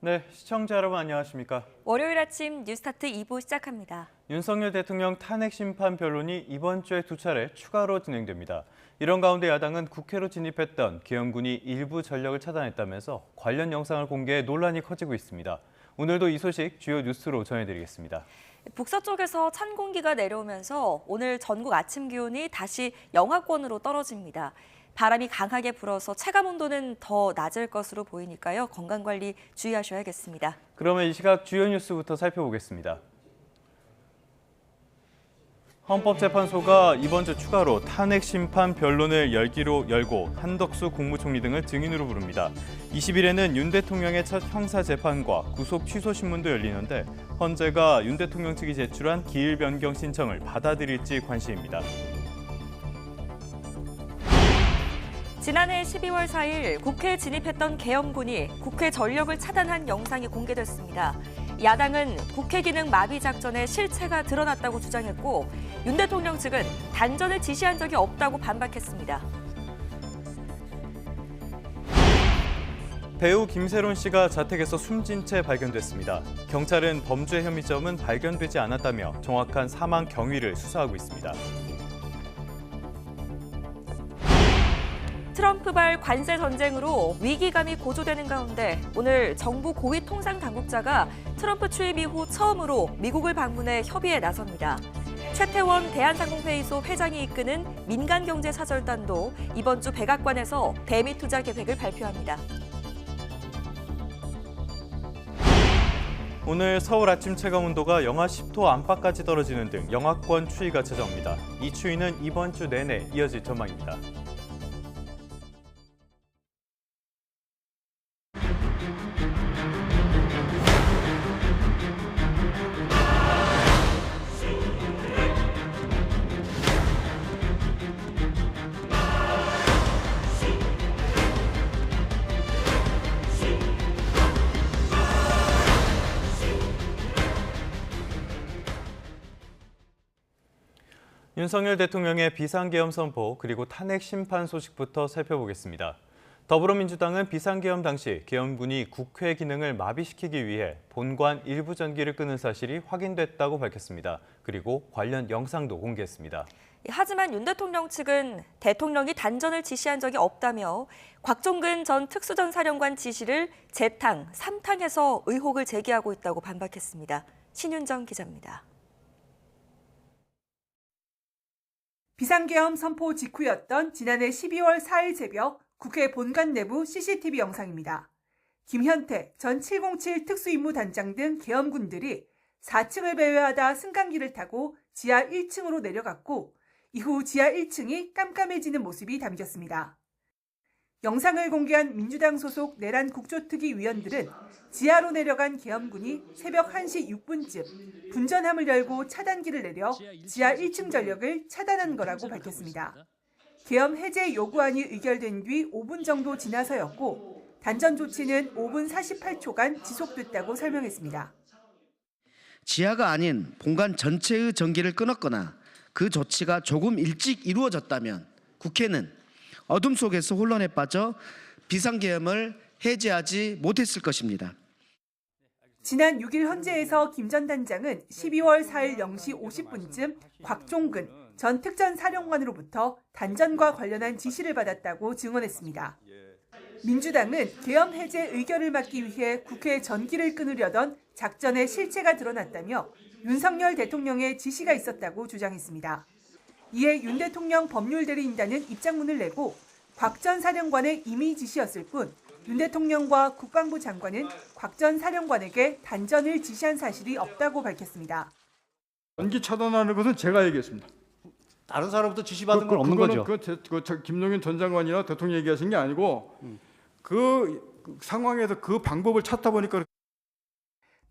네, 시청자 여러분 안녕하십니까? 월요일 아침 뉴스타트 2부 시작합니다. 윤석열 대통령 탄핵 심판 변론이 이번 주에 두 차례 추가로 진행됩니다. 이런 가운데 야당은 국회로 진입했던 계엄군이 일부 전력을 차단했다면서 관련 영상을 공개해 논란이 커지고 있습니다. 오늘도 이 소식 주요 뉴스로 전해드리겠습니다. 북서쪽에서 찬 공기가 내려오면서 오늘 전국 아침 기온이 다시 영하권으로 떨어집니다. 바람이 강하게 불어서 체감 온도는 더 낮을 것으로 보이니까요. 건강관리 주의하셔야겠습니다. 그러면 이 시각 주요 뉴스부터 살펴보겠습니다. 헌법재판소가 이번 주 추가로 탄핵 심판 변론을 열고 한덕수 국무총리 등을 증인으로 부릅니다. 20일에는 윤 대통령의 첫 형사재판과 구속 취소 신문도 열리는데 헌재가 윤 대통령 측이 제출한 기일 변경 신청을 받아들일지 관심입니다. 지난해 12월 4일 국회에 진입했던 계엄군이 국회 전력을 차단한 영상이 공개됐습니다. 야당은 국회 기능 마비 작전의 실체가 드러났다고 주장했고 윤 대통령 측은 단전을 지시한 적이 없다고 반박했습니다. 배우 김세론 씨가 자택에서 숨진 채 발견됐습니다. 경찰은 범죄 혐의점은 발견되지 않았다며 정확한 사망 경위를 수사하고 있습니다. 트럼프발 관세 전쟁으로 위기감이 고조되는 가운데 오늘 정부 고위 통상 당국자가 트럼프 취임 이후 처음으로 미국을 방문해 협의에 나섭니다. 최태원 대한상공회의소 회장이 이끄는 민간경제사절단도 이번 주 백악관에서 대미 투자 계획을 발표합니다. 오늘 서울 아침 체감 온도가 영하 10도 안팎까지 떨어지는 등 영하권 추위가 찾아옵니다. 이 추위는 이번 주 내내 이어질 전망입니다. 윤석열 대통령의 비상계엄 선포 그리고 탄핵 심판 소식부터 살펴보겠습니다. 더불어민주당은 비상계엄 당시 계엄군이 국회 기능을 마비시키기 위해 본관 일부 전기를 끄는 사실이 확인됐다고 밝혔습니다. 그리고 관련 영상도 공개했습니다. 하지만 윤 대통령 측은 대통령이 단전을 지시한 적이 없다며 곽종근 전 특수전 사령관 지시를 재탕, 삼탕해서 의혹을 제기하고 있다고 반박했습니다. 신윤정 기자입니다. 비상계엄 선포 직후였던 지난해 12월 4일 새벽 국회 본관 내부 CCTV 영상입니다. 김현태 전 707 특수임무단장 등 계엄군들이 4층을 배회하다 승강기를 타고 지하 1층으로 내려갔고 이후 지하 1층이 깜깜해지는 모습이 담겼습니다. 영상을 공개한 민주당 소속 내란 국조특위 위원들은 지하로 내려간 계엄군이 새벽 1시 6분쯤 분전함을 열고 차단기를 내려 지하 1층 전력을 차단한 거라고 밝혔습니다. 계엄 해제 요구안이 의결된 뒤 5분 정도 지나서였고 단전 조치는 5분 48초간 지속됐다고 설명했습니다. 지하가 아닌 본관 전체의 전기를 끊었거나 그 조치가 조금 일찍 이루어졌다면 국회는 어둠 속에서 혼란에 빠져 비상계엄을 해제하지 못했을 것입니다. 지난 6일 헌재에서 김 전 단장은 12월 4일 0시 50분쯤 곽종근 전 특전사령관으로부터 단전과 관련한 지시를 받았다고 증언했습니다. 민주당은 계엄 해제 의결을 막기 위해 국회 전기를 끊으려던 작전의 실체가 드러났다며 윤석열 대통령의 지시가 있었다고 주장했습니다. 이에 윤 대통령 법률대리인단은 입장문을 내고 곽 전 사령관의 임의 지시였을 뿐 윤 대통령과 국방부 장관은 곽 전 사령관에게 단전을 지시한 사실이 없다고 밝혔습니다. 전기 차단하는 것은 제가 얘기했습니다. 다른 사람부터 지시받은 건 없는 거죠. 김용인 전 장관이나 대통령 얘기하신 게 아니고 그 상황에서 그 방법을 찾다 보니까.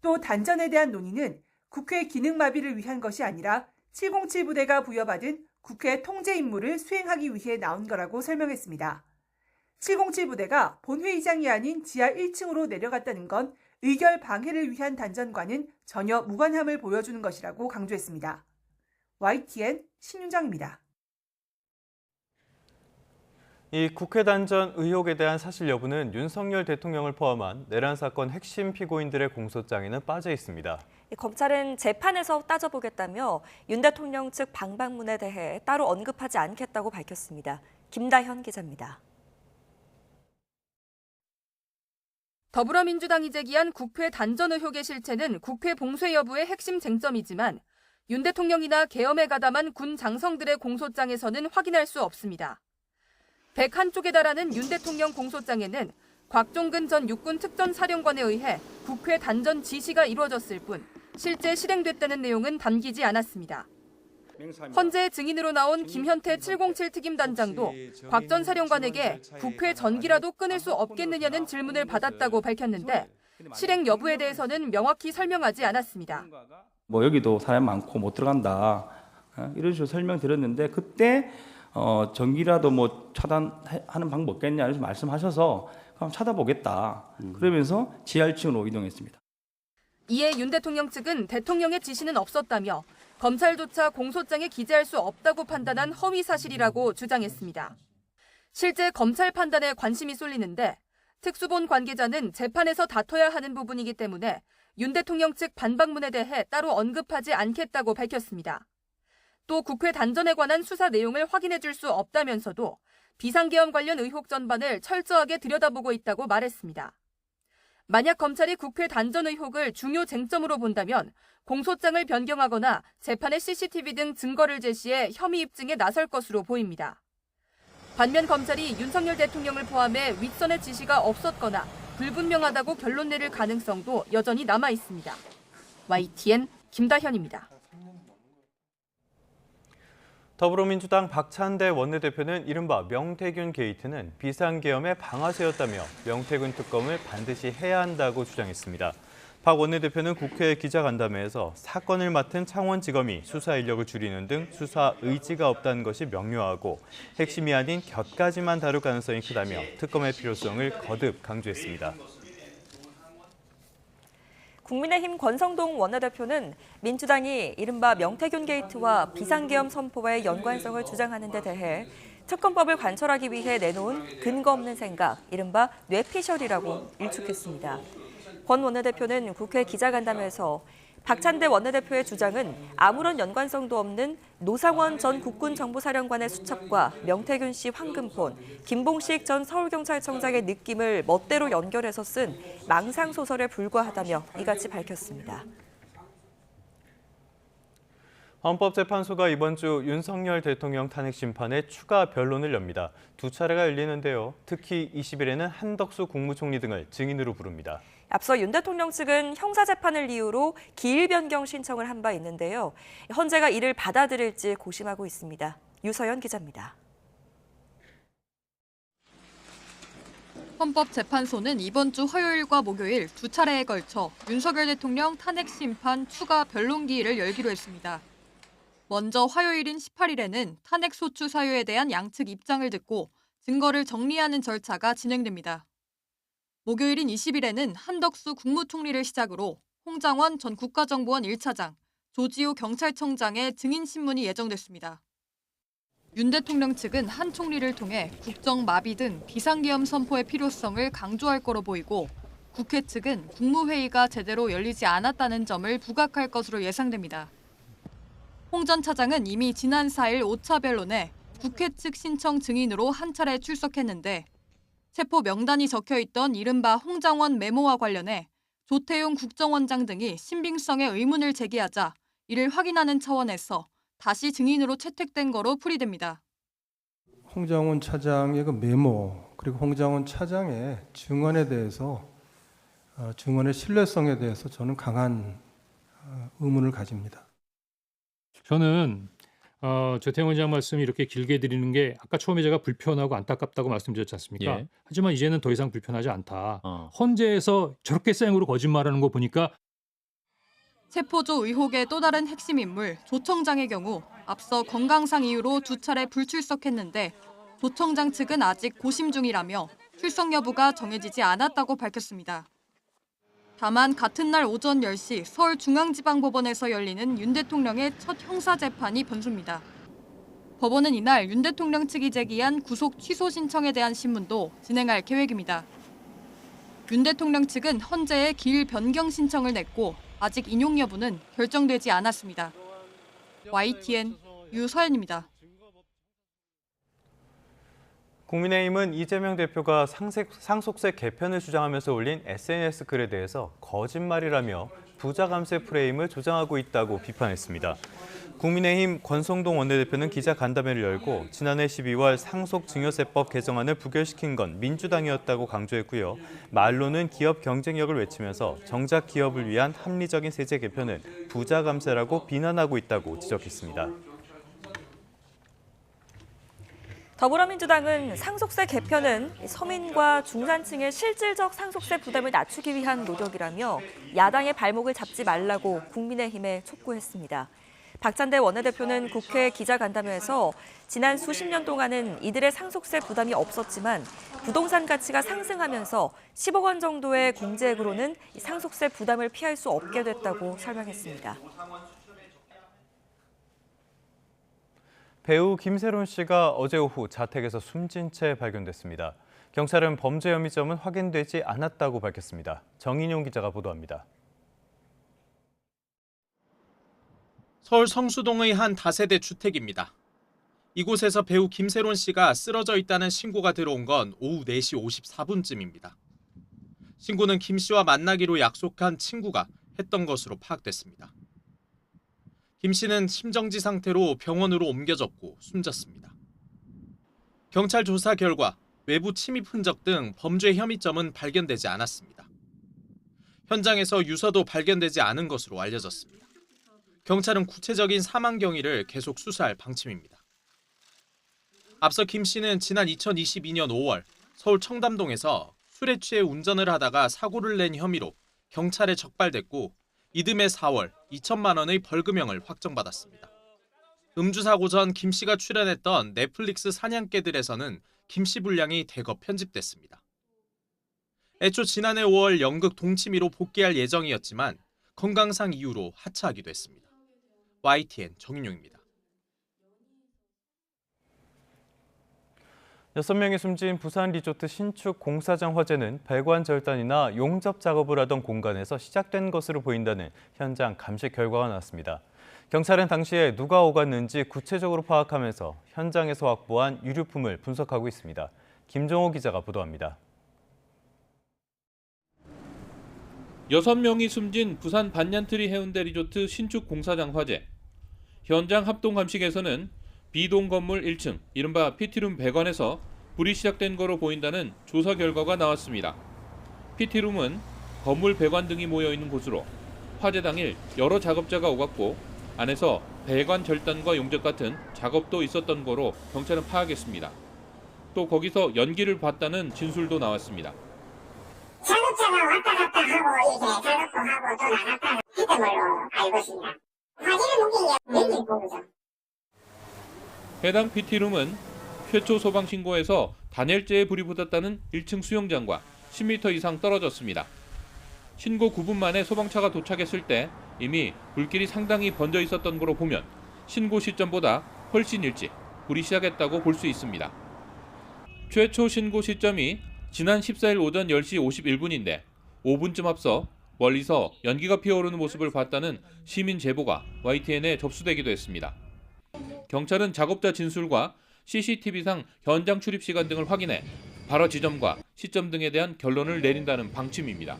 또 단전에 대한 논의는 국회 기능 마비를 위한 것이 아니라 707 부대가 부여받은 국회 통제 임무를 수행하기 위해 나온 거라고 설명했습니다. 707 부대가 본회의장이 아닌 지하 1층으로 내려갔다는 건 의결 방해를 위한 단전과는 전혀 무관함을 보여주는 것이라고 강조했습니다. YTN 신윤정입니다. 이 국회 단전 의혹에 대한 사실 여부는 윤석열 대통령을 포함한 내란 사건 핵심 피고인들의 공소장에는 빠져 있습니다. 검찰은 재판에서 따져보겠다며 윤 대통령 측 방방문에 대해 따로 언급하지 않겠다고 밝혔습니다. 김다현 기자입니다. 더불어민주당이 제기한 국회 단전 의혹의 실체는 국회 봉쇄 여부의 핵심 쟁점이지만 윤 대통령이나 계엄에 가담한 군 장성들의 공소장에서는 확인할 수 없습니다. 101쪽에 달하는 윤 대통령 공소장에는 곽종근 전 육군 특전사령관에 의해 국회 단전 지시가 이루어졌을 뿐 실제 실행됐다는 내용은 담기지 않았습니다. 헌재 증인으로 나온 김현태 707 특임단장도 곽 전 사령관에게 국회 전기라도 끊을 수 없겠느냐는 질문을 받았다고 밝혔는데 실행 여부에 대해서는 명확히 설명하지 않았습니다. 여기도 사람 많고 못 들어간다 이런 식으로 설명드렸는데 그때 전기라도 차단하는 방법 없겠냐 이렇게 말씀하셔서 그럼 찾아보겠다 그러면서 지하 1층으로 이동했습니다. 이에 윤 대통령 측은 대통령의 지시는 없었다며 검찰조차 공소장에 기재할 수 없다고 판단한 허위 사실이라고 주장했습니다. 실제 검찰 판단에 관심이 쏠리는데 특수본 관계자는 재판에서 다퉈야 하는 부분이기 때문에 윤 대통령 측 반박문에 대해 따로 언급하지 않겠다고 밝혔습니다. 또 국회 단전에 관한 수사 내용을 확인해 줄 수 없다면서도 비상계엄 관련 의혹 전반을 철저하게 들여다보고 있다고 말했습니다. 만약 검찰이 국회 단전 의혹을 중요 쟁점으로 본다면 공소장을 변경하거나 재판의 CCTV 등 증거를 제시해 혐의 입증에 나설 것으로 보입니다. 반면 검찰이 윤석열 대통령을 포함해 윗선의 지시가 없었거나 불분명하다고 결론 내릴 가능성도 여전히 남아 있습니다. YTN 김다현입니다. 더불어민주당 박찬대 원내대표는 이른바 명태균 게이트는 비상계엄의 방아쇠였다며 명태균 특검을 반드시 해야 한다고 주장했습니다. 박 원내대표는 국회 기자간담회에서 사건을 맡은 창원지검이 수사 인력을 줄이는 등 수사 의지가 없다는 것이 명료하고 핵심이 아닌 곁가지만 다룰 가능성이 크다며 특검의 필요성을 거듭 강조했습니다. 국민의힘 권성동 원내대표는 민주당이 이른바 명태균 게이트와 비상계엄 선포의 연관성을 주장하는 데 대해 특검법을 관철하기 위해 내놓은 근거 없는 생각, 이른바 뇌피셜이라고 일축했습니다. 권 원내대표는 국회 기자간담회에서 박찬대 원내대표의 주장은 아무런 연관성도 없는 노상원 전 국군정보사령관의 수첩과 명태균 씨 황금폰, 김봉식 전 서울경찰청장의 느낌을 멋대로 연결해서 쓴 망상소설에 불과하다며 이같이 밝혔습니다. 헌법재판소가 이번 주 윤석열 대통령 탄핵 심판에 추가 변론을 엽니다. 두 차례가 열리는데요. 특히 20일에는 한덕수 국무총리 등을 증인으로 부릅니다. 앞서 윤 대통령 측은 형사재판을 이유로 기일 변경 신청을 한 바 있는데요. 헌재가 이를 받아들일지 고심하고 있습니다. 유서연 기자입니다. 헌법재판소는 이번 주 화요일과 목요일 두 차례에 걸쳐 윤석열 대통령 탄핵 심판 추가 변론 기일을 열기로 했습니다. 먼저 화요일인 18일에는 탄핵 소추 사유에 대한 양측 입장을 듣고 증거를 정리하는 절차가 진행됩니다. 목요일인 20일에는 한덕수 국무총리를 시작으로 홍장원 전 국가정보원 1차장, 조지호 경찰청장의 증인신문이 예정됐습니다. 윤 대통령 측은 한 총리를 통해 국정 마비 등 비상계엄 선포의 필요성을 강조할 거로 보이고 국회 측은 국무회의가 제대로 열리지 않았다는 점을 부각할 것으로 예상됩니다. 홍 전 차장은 이미 지난 4일 5차 변론에 국회 측 신청 증인으로 한 차례 출석했는데 체포 명단이 적혀있던 이른바 홍장원 메모와 관련해 조태용 국정원장 등이 신빙성의 의문을 제기하자 이를 확인하는 차원에서 다시 증인으로 채택된 거로 풀이됩니다. 홍장원 차장의 그 메모 그리고 홍장원 차장의 증언에 대해서 증언의 신뢰성에 대해서 저는 강한 의문을 가집니다. 저는 조태용 원장 말씀이 이렇게 길게 드리는 게 아까 처음에 제가 불편하고 안타깝다고 말씀드렸지 않습니까? 예. 하지만 이제는 더 이상 불편하지 않다. 헌재에서 저렇게 생으로 거짓말하는 거 보니까 체포조 의혹의 또 다른 핵심 인물 조 청장의 경우 앞서 건강상 이유로 두 차례 불출석했는데 조 청장 측은 아직 고심 중이라며 출석 여부가 정해지지 않았다고 밝혔습니다. 다만 같은 날 오전 10시 서울중앙지방법원에서 열리는 윤 대통령의 첫 형사재판이 변수입니다. 법원은 이날 윤 대통령 측이 제기한 구속 취소 신청에 대한 신문도 진행할 계획입니다. 윤 대통령 측은 헌재에 기일 변경 신청을 냈고 아직 인용 여부는 결정되지 않았습니다. YTN 유서연입니다. 국민의힘은 이재명 대표가 상속세 개편을 주장하면서 올린 SNS 글에 대해서 거짓말이라며 부자 감세 프레임을 조장하고 있다고 비판했습니다. 국민의힘 권성동 원내대표는 기자간담회를 열고 지난해 12월 상속증여세법 개정안을 부결시킨 건 민주당이었다고 강조했고요. 말로는 기업 경쟁력을 외치면서 정작 기업을 위한 합리적인 세제 개편은 부자 감세라고 비난하고 있다고 지적했습니다. 더불어민주당은 상속세 개편은 서민과 중산층의 실질적 상속세 부담을 낮추기 위한 노력이라며 야당의 발목을 잡지 말라고 국민의힘에 촉구했습니다. 박찬대 원내대표는 국회 기자간담회에서 지난 수십 년 동안은 이들의 상속세 부담이 없었지만 부동산 가치가 상승하면서 10억 원 정도의 공제액으로는 상속세 부담을 피할 수 없게 됐다고 설명했습니다. 배우 김세론 씨가 어제 오후 자택에서 숨진 채 발견됐습니다. 경찰은 범죄 혐의점은 확인되지 않았다고 밝혔습니다. 정인용 기자가 보도합니다. 서울 성수동의 한 다세대 주택입니다. 이곳에서 배우 김세론 씨가 쓰러져 있다는 신고가 들어온 건 오후 4시 54분쯤입니다. 신고는 김 씨와 만나기로 약속한 친구가 했던 것으로 파악됐습니다. 김 씨는 심정지 상태로 병원으로 옮겨졌고 숨졌습니다. 경찰 조사 결과 외부 침입 흔적 등 범죄 혐의점은 발견되지 않았습니다. 현장에서 유서도 발견되지 않은 것으로 알려졌습니다. 경찰은 구체적인 사망 경위를 계속 수사할 방침입니다. 앞서 김 씨는 지난 2022년 5월 서울 청담동에서 술에 취해 운전을 하다가 사고를 낸 혐의로 경찰에 적발됐고 이듬해 4월 2천만 원의 벌금형을 확정받았습니다. 음주 사고 전 김 씨가 출연했던 넷플릭스 사냥개들에서는 김 씨 분량이 대거 편집됐습니다. 애초 지난해 5월 연극 동치미로 복귀할 예정이었지만 건강상 이유로 하차하기도 했습니다. YTN 정인용입니다. 6명이 숨진 부산 리조트 신축 공사장 화재는 배관 절단이나 용접 작업을 하던 공간에서 시작된 것으로 보인다는 현장 감식 결과가 나왔습니다. 경찰은 당시에 누가 오갔는지 구체적으로 파악하면서 현장에서 확보한 유류품을 분석하고 있습니다. 김종호 기자가 보도합니다. 6명이 숨진 부산 반얀트리 해운대 리조트 신축 공사장 화재. 현장 합동 감식에서는 B동 건물 1층, 이른바 PT룸 배관에서 불이 시작된 거로 보인다는 조사 결과가 나왔습니다. PT룸은 건물 배관 등이 모여있는 곳으로 화재 당일 여러 작업자가 오갔고 안에서 배관 절단과 용접 같은 작업도 있었던 거로 경찰은 파악했습니다. 또 거기서 연기를 봤다는 진술도 나왔습니다. 작업자가 왔다 갔다 하고 이게 작업도 하고 또 나갔다 했던 걸로 알고 있습니다. 화재는 무게 연기 보고죠. 해당 PT룸은 최초 소방 신고에서 단열재에 불이 붙었다는 1층 수영장과 10m 이상 떨어졌습니다. 신고 9분 만에 소방차가 도착했을 때 이미 불길이 상당히 번져 있었던 거로 보면 신고 시점보다 훨씬 일찍 불이 시작했다고 볼 수 있습니다. 최초 신고 시점이 지난 14일 오전 10시 51분인데 5분쯤 앞서 멀리서 연기가 피어오르는 모습을 봤다는 시민 제보가 YTN에 접수되기도 했습니다. 경찰은 작업자 진술과 CCTV상 현장 출입 시간 등을 확인해 발화 지점과 시점 등에 대한 결론을 내린다는 방침입니다.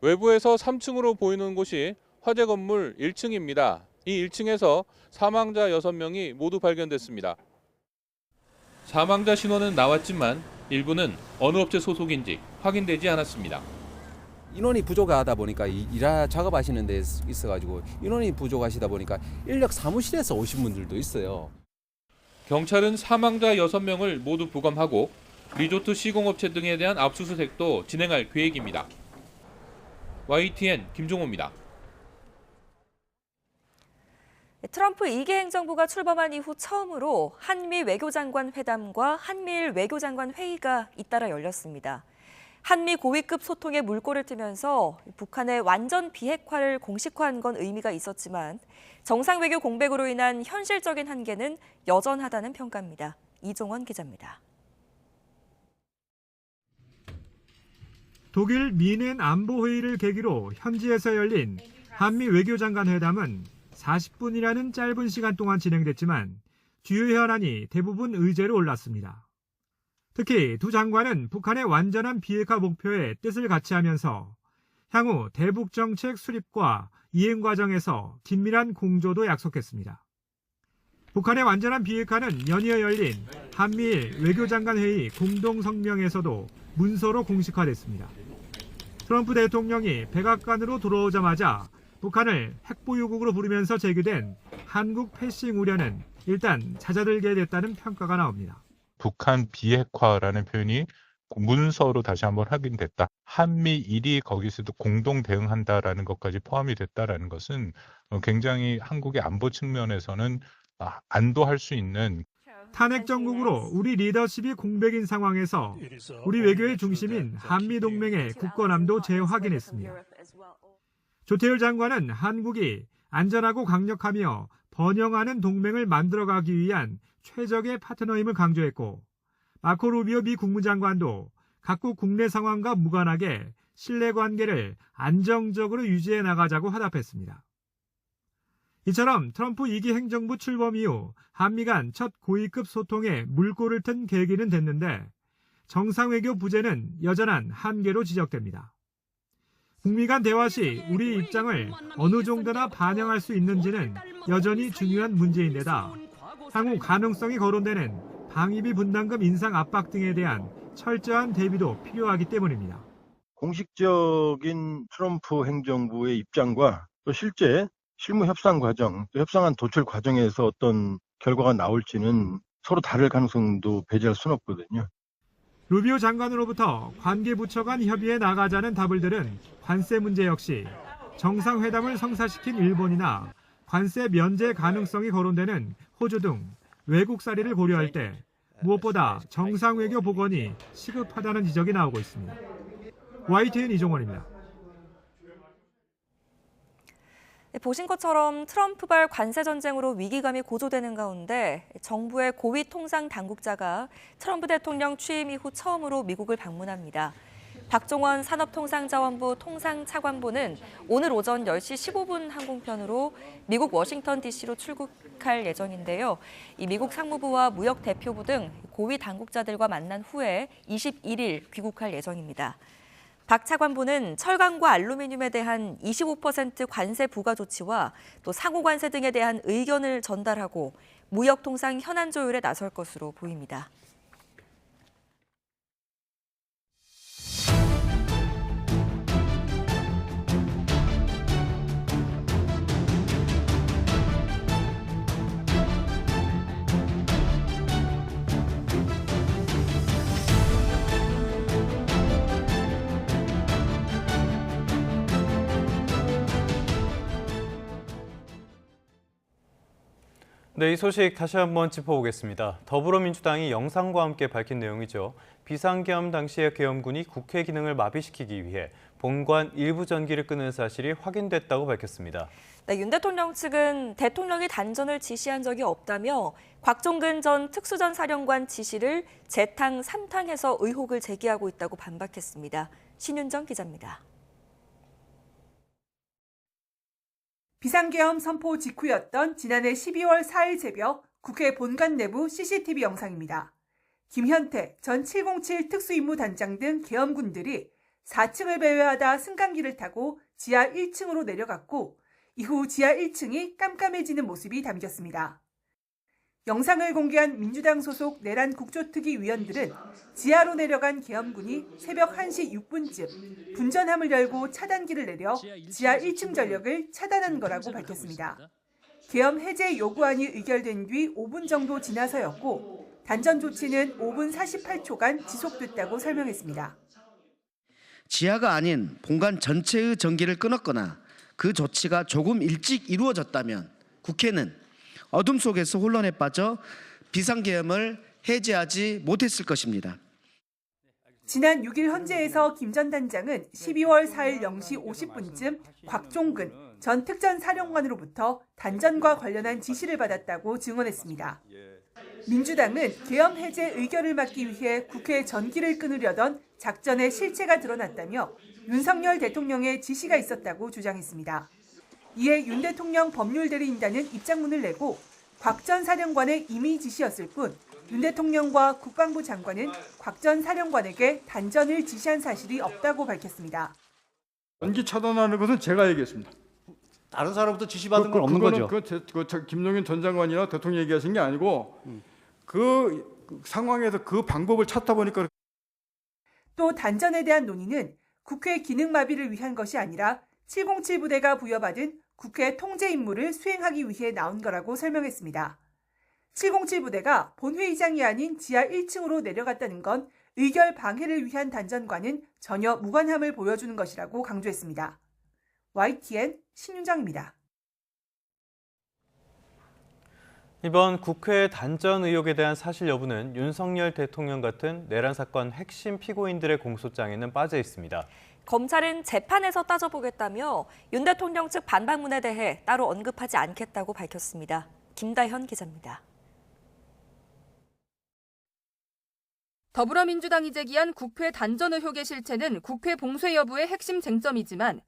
외부에서 3층으로 보이는 곳이 화재 건물 1층입니다. 이 1층에서 사망자 6명이 모두 발견됐습니다. 사망자 신원은 나왔지만 일부는 어느 업체 소속인지 확인되지 않았습니다. 인원이 부족하다 보니까 작업하시는 데 있어가지고 인원이 부족하시다 보니까 인력 사무실에서 오신 분들도 있어요. 경찰은 사망자 6명을 모두 부검하고 리조트 시공업체 등에 대한 압수수색도 진행할 계획입니다. YTN 김종호입니다. 트럼프 2기 행정부가 출범한 이후 처음으로 한미 외교장관 회담과 한미일 외교장관 회의가 잇따라 열렸습니다. 한미 고위급 소통에 물꼬를 트면서 북한의 완전 비핵화를 공식화한 건 의미가 있었지만 정상 외교 공백으로 인한 현실적인 한계는 여전하다는 평가입니다. 이종원 기자입니다. 독일 미넨 안보회의를 계기로 현지에서 열린 한미 외교장관 회담은 40분이라는 짧은 시간 동안 진행됐지만 주요 현안이 대부분 의제로 올랐습니다. 특히 두 장관은 북한의 완전한 비핵화 목표에 뜻을 같이 하면서 향후 대북 정책 수립과 이행 과정에서 긴밀한 공조도 약속했습니다. 북한의 완전한 비핵화는 연이어 열린 한미일 외교장관 회의 공동성명에서도 문서로 공식화됐습니다. 트럼프 대통령이 백악관으로 돌아오자마자 북한을 핵보유국으로 부르면서 제기된 한국 패싱 우려는 일단 잦아들게 됐다는 평가가 나옵니다. 북한 비핵화라는 표현이 문서로 다시 한번 확인됐다. 한미일이 거기서도 공동 대응한다라는 것까지 포함이 됐다라는 것은 굉장히 한국의 안보 측면에서는 안도할 수 있는 탄핵 정국으로 우리 리더십이 공백인 상황에서 우리 외교의 중심인 한미동맹의 굳건함도 재확인했습니다. 조태열 장관은 한국이 안전하고 강력하며 번영하는 동맹을 만들어가기 위한 최적의 파트너임을 강조했고 마코 루비오 미 국무장관도 각국 국내 상황과 무관하게 신뢰관계를 안정적으로 유지해 나가자고 화답했습니다. 이처럼 트럼프 2기 행정부 출범 이후 한미 간 첫 고위급 소통에 물꼬를 튼 계기는 됐는데 정상외교 부재는 여전한 한계로 지적됩니다. 북미 간 대화 시 우리 입장을 어느 정도나 반영할 수 있는지는 여전히 중요한 문제인데다 향후 가능성이 거론되는 방위비 분담금 인상 압박 등에 대한 철저한 대비도 필요하기 때문입니다. 공식적인 트럼프 행정부의 입장과 또 실제 실무 협상 과정, 또 협상안 도출 과정에서 어떤 결과가 나올지는 서로 다를 가능성도 배제할 수는 없거든요. 루비오 장관으로부터 관계부처 간 협의에 나가자는 답을 들은 관세 문제 역시 정상회담을 성사시킨 일본이나 관세 면제 가능성이 거론되는 호주 등 외국 사례를 고려할 때 무엇보다 정상외교 복원이 시급하다는 지적이 나오고 있습니다. YTN 이종원입니다. 보신 것처럼 트럼프발 관세 전쟁으로 위기감이 고조되는 가운데 정부의 고위 통상 당국자가 트럼프 대통령 취임 이후 처음으로 미국을 방문합니다. 박종원 산업통상자원부 통상차관보는 오늘 오전 10시 15분 항공편으로 미국 워싱턴 DC로 출국할 예정인데요. 이 미국 상무부와 무역대표부 등 고위 당국자들과 만난 후에 21일 귀국할 예정입니다. 박 차관보는 철강과 알루미늄에 대한 25% 관세 부과 조치와 또 상호 관세 등에 대한 의견을 전달하고 무역 통상 현안 조율에 나설 것으로 보입니다. 네, 이 소식 다시 한번 짚어보겠습니다. 더불어민주당이 영상과 함께 밝힌 내용이죠. 비상계엄 당시의 계엄군이 국회 기능을 마비시키기 위해 본관 일부 전기를 끄는 사실이 확인됐다고 밝혔습니다. 네, 윤 대통령 측은 대통령이 단전을 지시한 적이 없다며 곽종근 전 특수전 사령관 지시를 재탕, 삼탕해서 의혹을 제기하고 있다고 반박했습니다. 신윤정 기자입니다. 비상계엄 선포 직후였던 지난해 12월 4일 새벽 국회 본관 내부 CCTV 영상입니다. 김현태 전 707 특수임무단장 등 계엄군들이 4층을 배회하다 승강기를 타고 지하 1층으로 내려갔고 이후 지하 1층이 깜깜해지는 모습이 담겼습니다. 영상을 공개한 민주당 소속 내란 국조특위 위원들은 지하로 내려간 계엄군이 새벽 1시 6분쯤 분전함을 열고 차단기를 내려 지하 1층 전력을 차단한 거라고 밝혔습니다. 계엄 해제 요구안이 의결된 뒤 5분 정도 지나서였고 단전 조치는 5분 48초간 지속됐다고 설명했습니다. 지하가 아닌 본관 전체의 전기를 끊었거나 그 조치가 조금 일찍 이루어졌다면 국회는 어둠 속에서 혼란에 빠져 비상계엄을 해제하지 못했을 것입니다. 지난 6일 헌재에서 김 전 단장은 12월 4일 0시 50분쯤 곽종근 전 특전사령관으로부터 단전과 관련한 지시를 받았다고 증언했습니다. 민주당은 계엄 해제 의결을 막기 위해 국회 전기를 끊으려던 작전의 실체가 드러났다며 윤석열 대통령의 지시가 있었다고 주장했습니다. 이에 윤 대통령 법률대리인단은 입장문을 내고 곽 전 사령관의 임의 지시였을 뿐 윤 대통령과 국방부 장관은 곽 전 사령관에게 단전을 지시한 사실이 없다고 밝혔습니다. 전기 차단하는 것은 제가 얘기했습니다. 다른 사람부터 지시받은 건 없는 거죠. 김종인 전 장관이나 대통령 얘기하신 게 아니고 그 상황에서 그 방법을 찾다 보니까. 또 단전에 대한 논의는 국회 기능마비를 위한 것이 아니라 707 부대가 부여받은 국회 통제 임무를 수행하기 위해 나온 거라고 설명했습니다. 707 부대가 본회의장이 아닌 지하 1층으로 내려갔다는 건 의결 방해를 위한 단전과는 전혀 무관함을 보여주는 것이라고 강조했습니다. YTN 신윤정입니다. 이번 국회 단전 의혹에 대한 사실 여부는 윤석열 대통령 같은 내란 사건 핵심 피고인들의 공소장에는 빠져 있습니다. 검찰은 재판에서 따져보겠다며 윤 대통령 측 반박문에 대해 따로 언급하지 않겠다고 밝혔습니다. 김다현 기자입니다. 더불어민주당이 제기한 국회 단전 의혹의 실체는 국회 봉쇄 여부의 핵심 쟁점이지만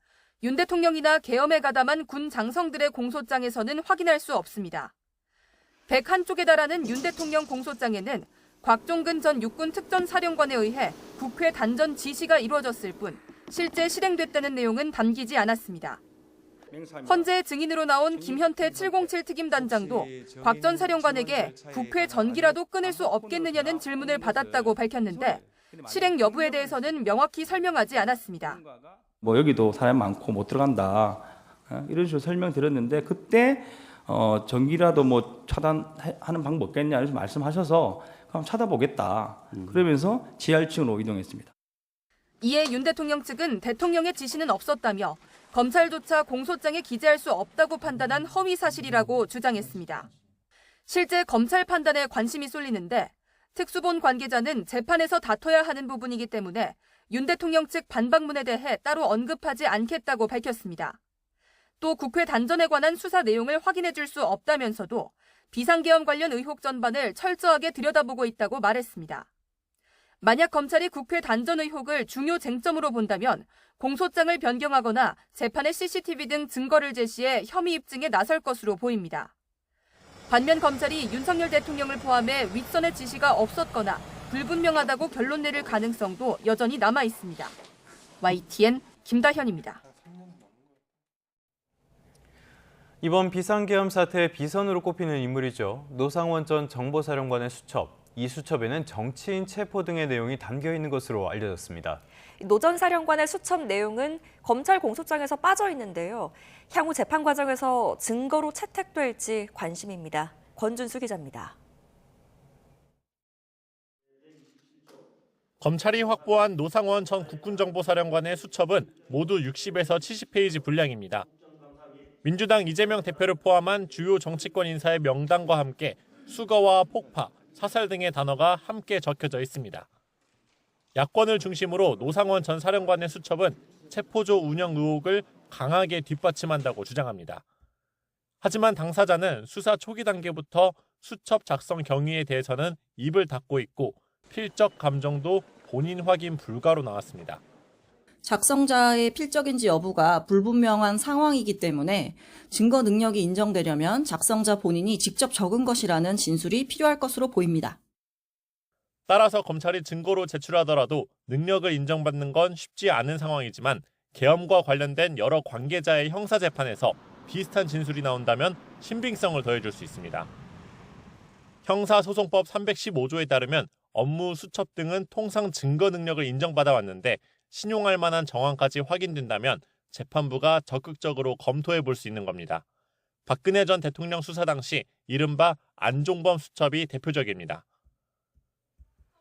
윤 대통령이나 계엄에 가담한 군 장성들의 공소장에서는 확인할 수 없습니다. 101쪽에 달하는 윤 대통령 공소장에는 곽종근 전 육군 특전사령관에 의해 국회 단전 지시가 이루어졌을 뿐 실제 실행됐다는 내용은 담기지 않았습니다. 헌재 증인으로 나온 김현태 707 특임단장도 곽 전 사령관에게 국회 전기라도 끊을 수 없겠느냐는 질문을 받았다고 밝혔는데 실행 여부에 대해서는 명확히 설명하지 않았습니다. 뭐 여기도 사람 많고 못 들어간다 이런 식으로 설명드렸는데 그때 전기라도 뭐 차단하는 방법 없겠냐 이렇게 말씀하셔서 그럼 찾아보겠다 그러면서 지하 1층으로 이동했습니다. 이에 윤 대통령 측은 대통령의 지시는 없었다며 검찰조차 공소장에 기재할 수 없다고 판단한 허위 사실이라고 주장했습니다. 실제 검찰 판단에 관심이 쏠리는데 특수본 관계자는 재판에서 다퉈야 하는 부분이기 때문에 윤 대통령 측 반박문에 대해 따로 언급하지 않겠다고 밝혔습니다. 또 국회 단전에 관한 수사 내용을 확인해 줄 수 없다면서도 비상계엄 관련 의혹 전반을 철저하게 들여다보고 있다고 말했습니다. 만약 검찰이 국회 단전 의혹을 중요 쟁점으로 본다면 공소장을 변경하거나 재판의 CCTV 등 증거를 제시해 혐의 입증에 나설 것으로 보입니다. 반면 검찰이 윤석열 대통령을 포함해 윗선의 지시가 없었거나 불분명하다고 결론 내릴 가능성도 여전히 남아 있습니다. YTN 김다현입니다. 이번 비상계엄 사태의 비선으로 꼽히는 인물이죠. 노상원 전 정보사령관의 수첩. 이 수첩에는 정치인 체포 등의 내용이 담겨 있는 것으로 알려졌습니다. 노 전 사령관의 수첩 내용은 검찰 공소장에서 빠져 있는데요. 향후 재판 과정에서 증거로 채택될지 관심입니다. 권준수 기자입니다. 검찰이 확보한 노상원 전 국군정보사령관의 수첩은 모두 60에서 70페이지 분량입니다. 민주당 이재명 대표를 포함한 주요 정치권 인사의 명단과 함께 수거와 폭파, 사살 등의 단어가 함께 적혀져 있습니다. 야권을 중심으로 노상원 전 사령관의 수첩은 체포조 운영 의혹을 강하게 뒷받침한다고 주장합니다. 하지만 당사자는 수사 초기 단계부터 수첩 작성 경위에 대해서는 입을 닫고 있고 필적 감정도 본인 확인 불가로 나왔습니다. 작성자의 필적인지 여부가 불분명한 상황이기 때문에 증거 능력이 인정되려면 작성자 본인이 직접 적은 것이라는 진술이 필요할 것으로 보입니다. 따라서 검찰이 증거로 제출하더라도 능력을 인정받는 건 쉽지 않은 상황이지만 계엄과 관련된 여러 관계자의 형사재판에서 비슷한 진술이 나온다면 신빙성을 더해줄 수 있습니다. 형사소송법 315조에 따르면 업무, 수첩 등은 통상 증거 능력을 인정받아 왔는데 신용할 만한 정황까지 확인된다면 재판부가 적극적으로 검토해 볼 수 있는 겁니다. 박근혜 전 대통령 수사 당시 이른바 안종범 수첩이 대표적입니다.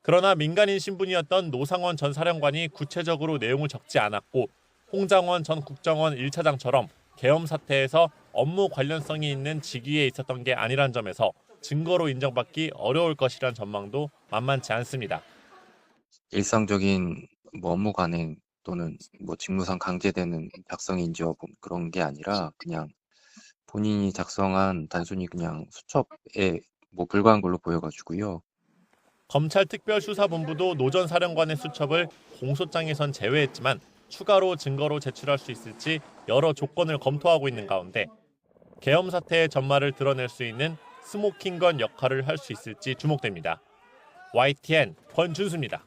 그러나 민간인 신분이었던 노상원 전 사령관이 구체적으로 내용을 적지 않았고 홍장원 전 국정원 1차장처럼 계엄 사태에서 업무 관련성이 있는 직위에 있었던 게 아니란 점에서 증거로 인정받기 어려울 것이란 전망도 만만치 않습니다. 일상적인 업무 관행 또는 직무상 강제되는 작성의 인지 여부 그런 게 아니라 그냥 본인이 작성한 단순히 그냥 수첩에 불과한 걸로 보여가지고요. 검찰특별수사본부도 노 전 사령관의 수첩을 공소장에선 제외했지만 추가로 증거로 제출할 수 있을지 여러 조건을 검토하고 있는 가운데 계엄 사태의 전말을 드러낼 수 있는 스모킹건 역할을 할 수 있을지 주목됩니다. YTN 권준수입니다.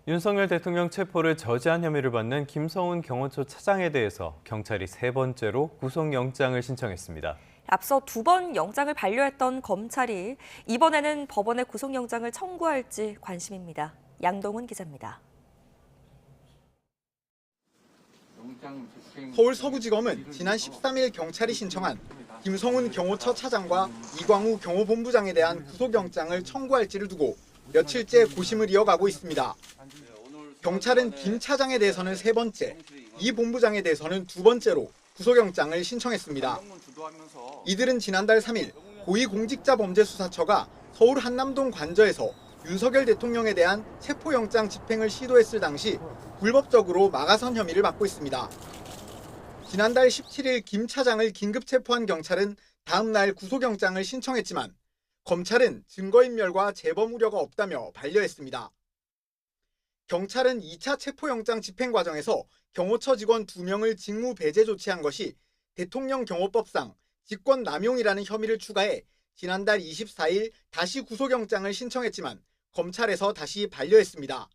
윤석열 대통령 체포를 저지한 혐의를 받는 김성훈 경호처 차장에 대해서 경찰이 3번째로 구속영장을 신청했습니다. 앞서 2번 영장을 반려했던 검찰이 이번에는 법원에 구속영장을 청구할지 관심입니다. 양동훈 기자입니다. 서울 서구지검은 지난 13일 경찰이 신청한 김성훈 경호처 차장과 이광우 경호본부장에 대한 구속영장을 청구할지를 두고 며칠째 고심을 이어가고 있습니다. 경찰은 김 차장에 대해서는 3번째, 이 본부장에 대해서는 2번째로 구속영장을 신청했습니다. 이들은 지난달 3일 고위공직자범죄수사처가 서울 한남동 관저에서 윤석열 대통령에 대한 체포영장 집행을 시도했을 당시 불법적으로 막아선 혐의를 받고 있습니다. 지난달 17일 김 차장을 긴급 체포한 경찰은 다음 날 구속영장을 신청했지만 검찰은 증거인멸과 재범 우려가 없다며 반려했습니다. 경찰은 2차 체포영장 집행 과정에서 경호처 직원 2명을 직무 배제 조치한 것이 대통령 경호법상 직권남용이라는 혐의를 추가해 지난달 24일 다시 구속영장을 신청했지만 검찰에서 다시 반려했습니다.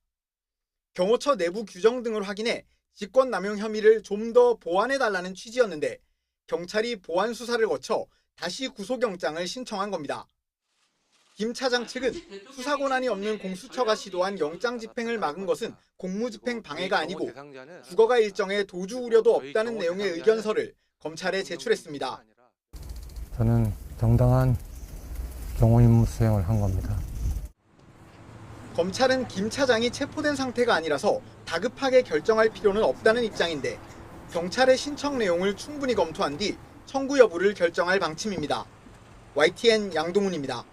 경호처 내부 규정 등을 확인해 직권남용 혐의를 좀 더 보완해달라는 취지였는데 경찰이 보완 수사를 거쳐 다시 구속영장을 신청한 겁니다. 김 차장 측은 수사 권한이 없는 공수처가 시도한 영장 집행을 막은 것은 공무집행 방해가 아니고 주거가 일정에 도주 우려도 없다는 내용의 의견서를 검찰에 제출했습니다. 저는 정당한 경호 임무 수행을 한 겁니다. 검찰은 김 차장이 체포된 상태가 아니라서 다급하게 결정할 필요는 없다는 입장인데 경찰의 신청 내용을 충분히 검토한 뒤 청구 여부를 결정할 방침입니다. YTN 양동훈입니다.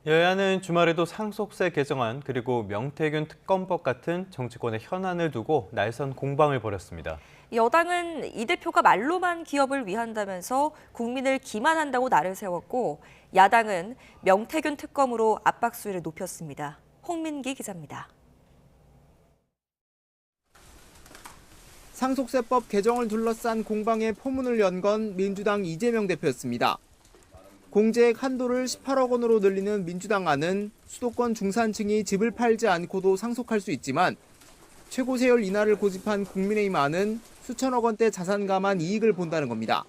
여야는 주말에도 상속세 개정안 그리고 명태균 특검법 같은 정치권의 현안을 두고 날선 공방을 벌였습니다. 여당은 이 대표가 말로만 기업을 위한다면서 국민을 기만한다고 날을 세웠고 야당은 명태균 특검으로 압박 수위를 높였습니다. 홍민기 기자입니다. 상속세법 개정을 둘러싼 공방에 포문을 연 건 민주당 이재명 대표였습니다. 공제액 한도를 18억 원으로 늘리는 민주당 안은 수도권 중산층이 집을 팔지 않고도 상속할 수 있지만 최고 세율 인하를 고집한 국민의힘 안은 수천억 원대 자산 감안 이익을 본다는 겁니다.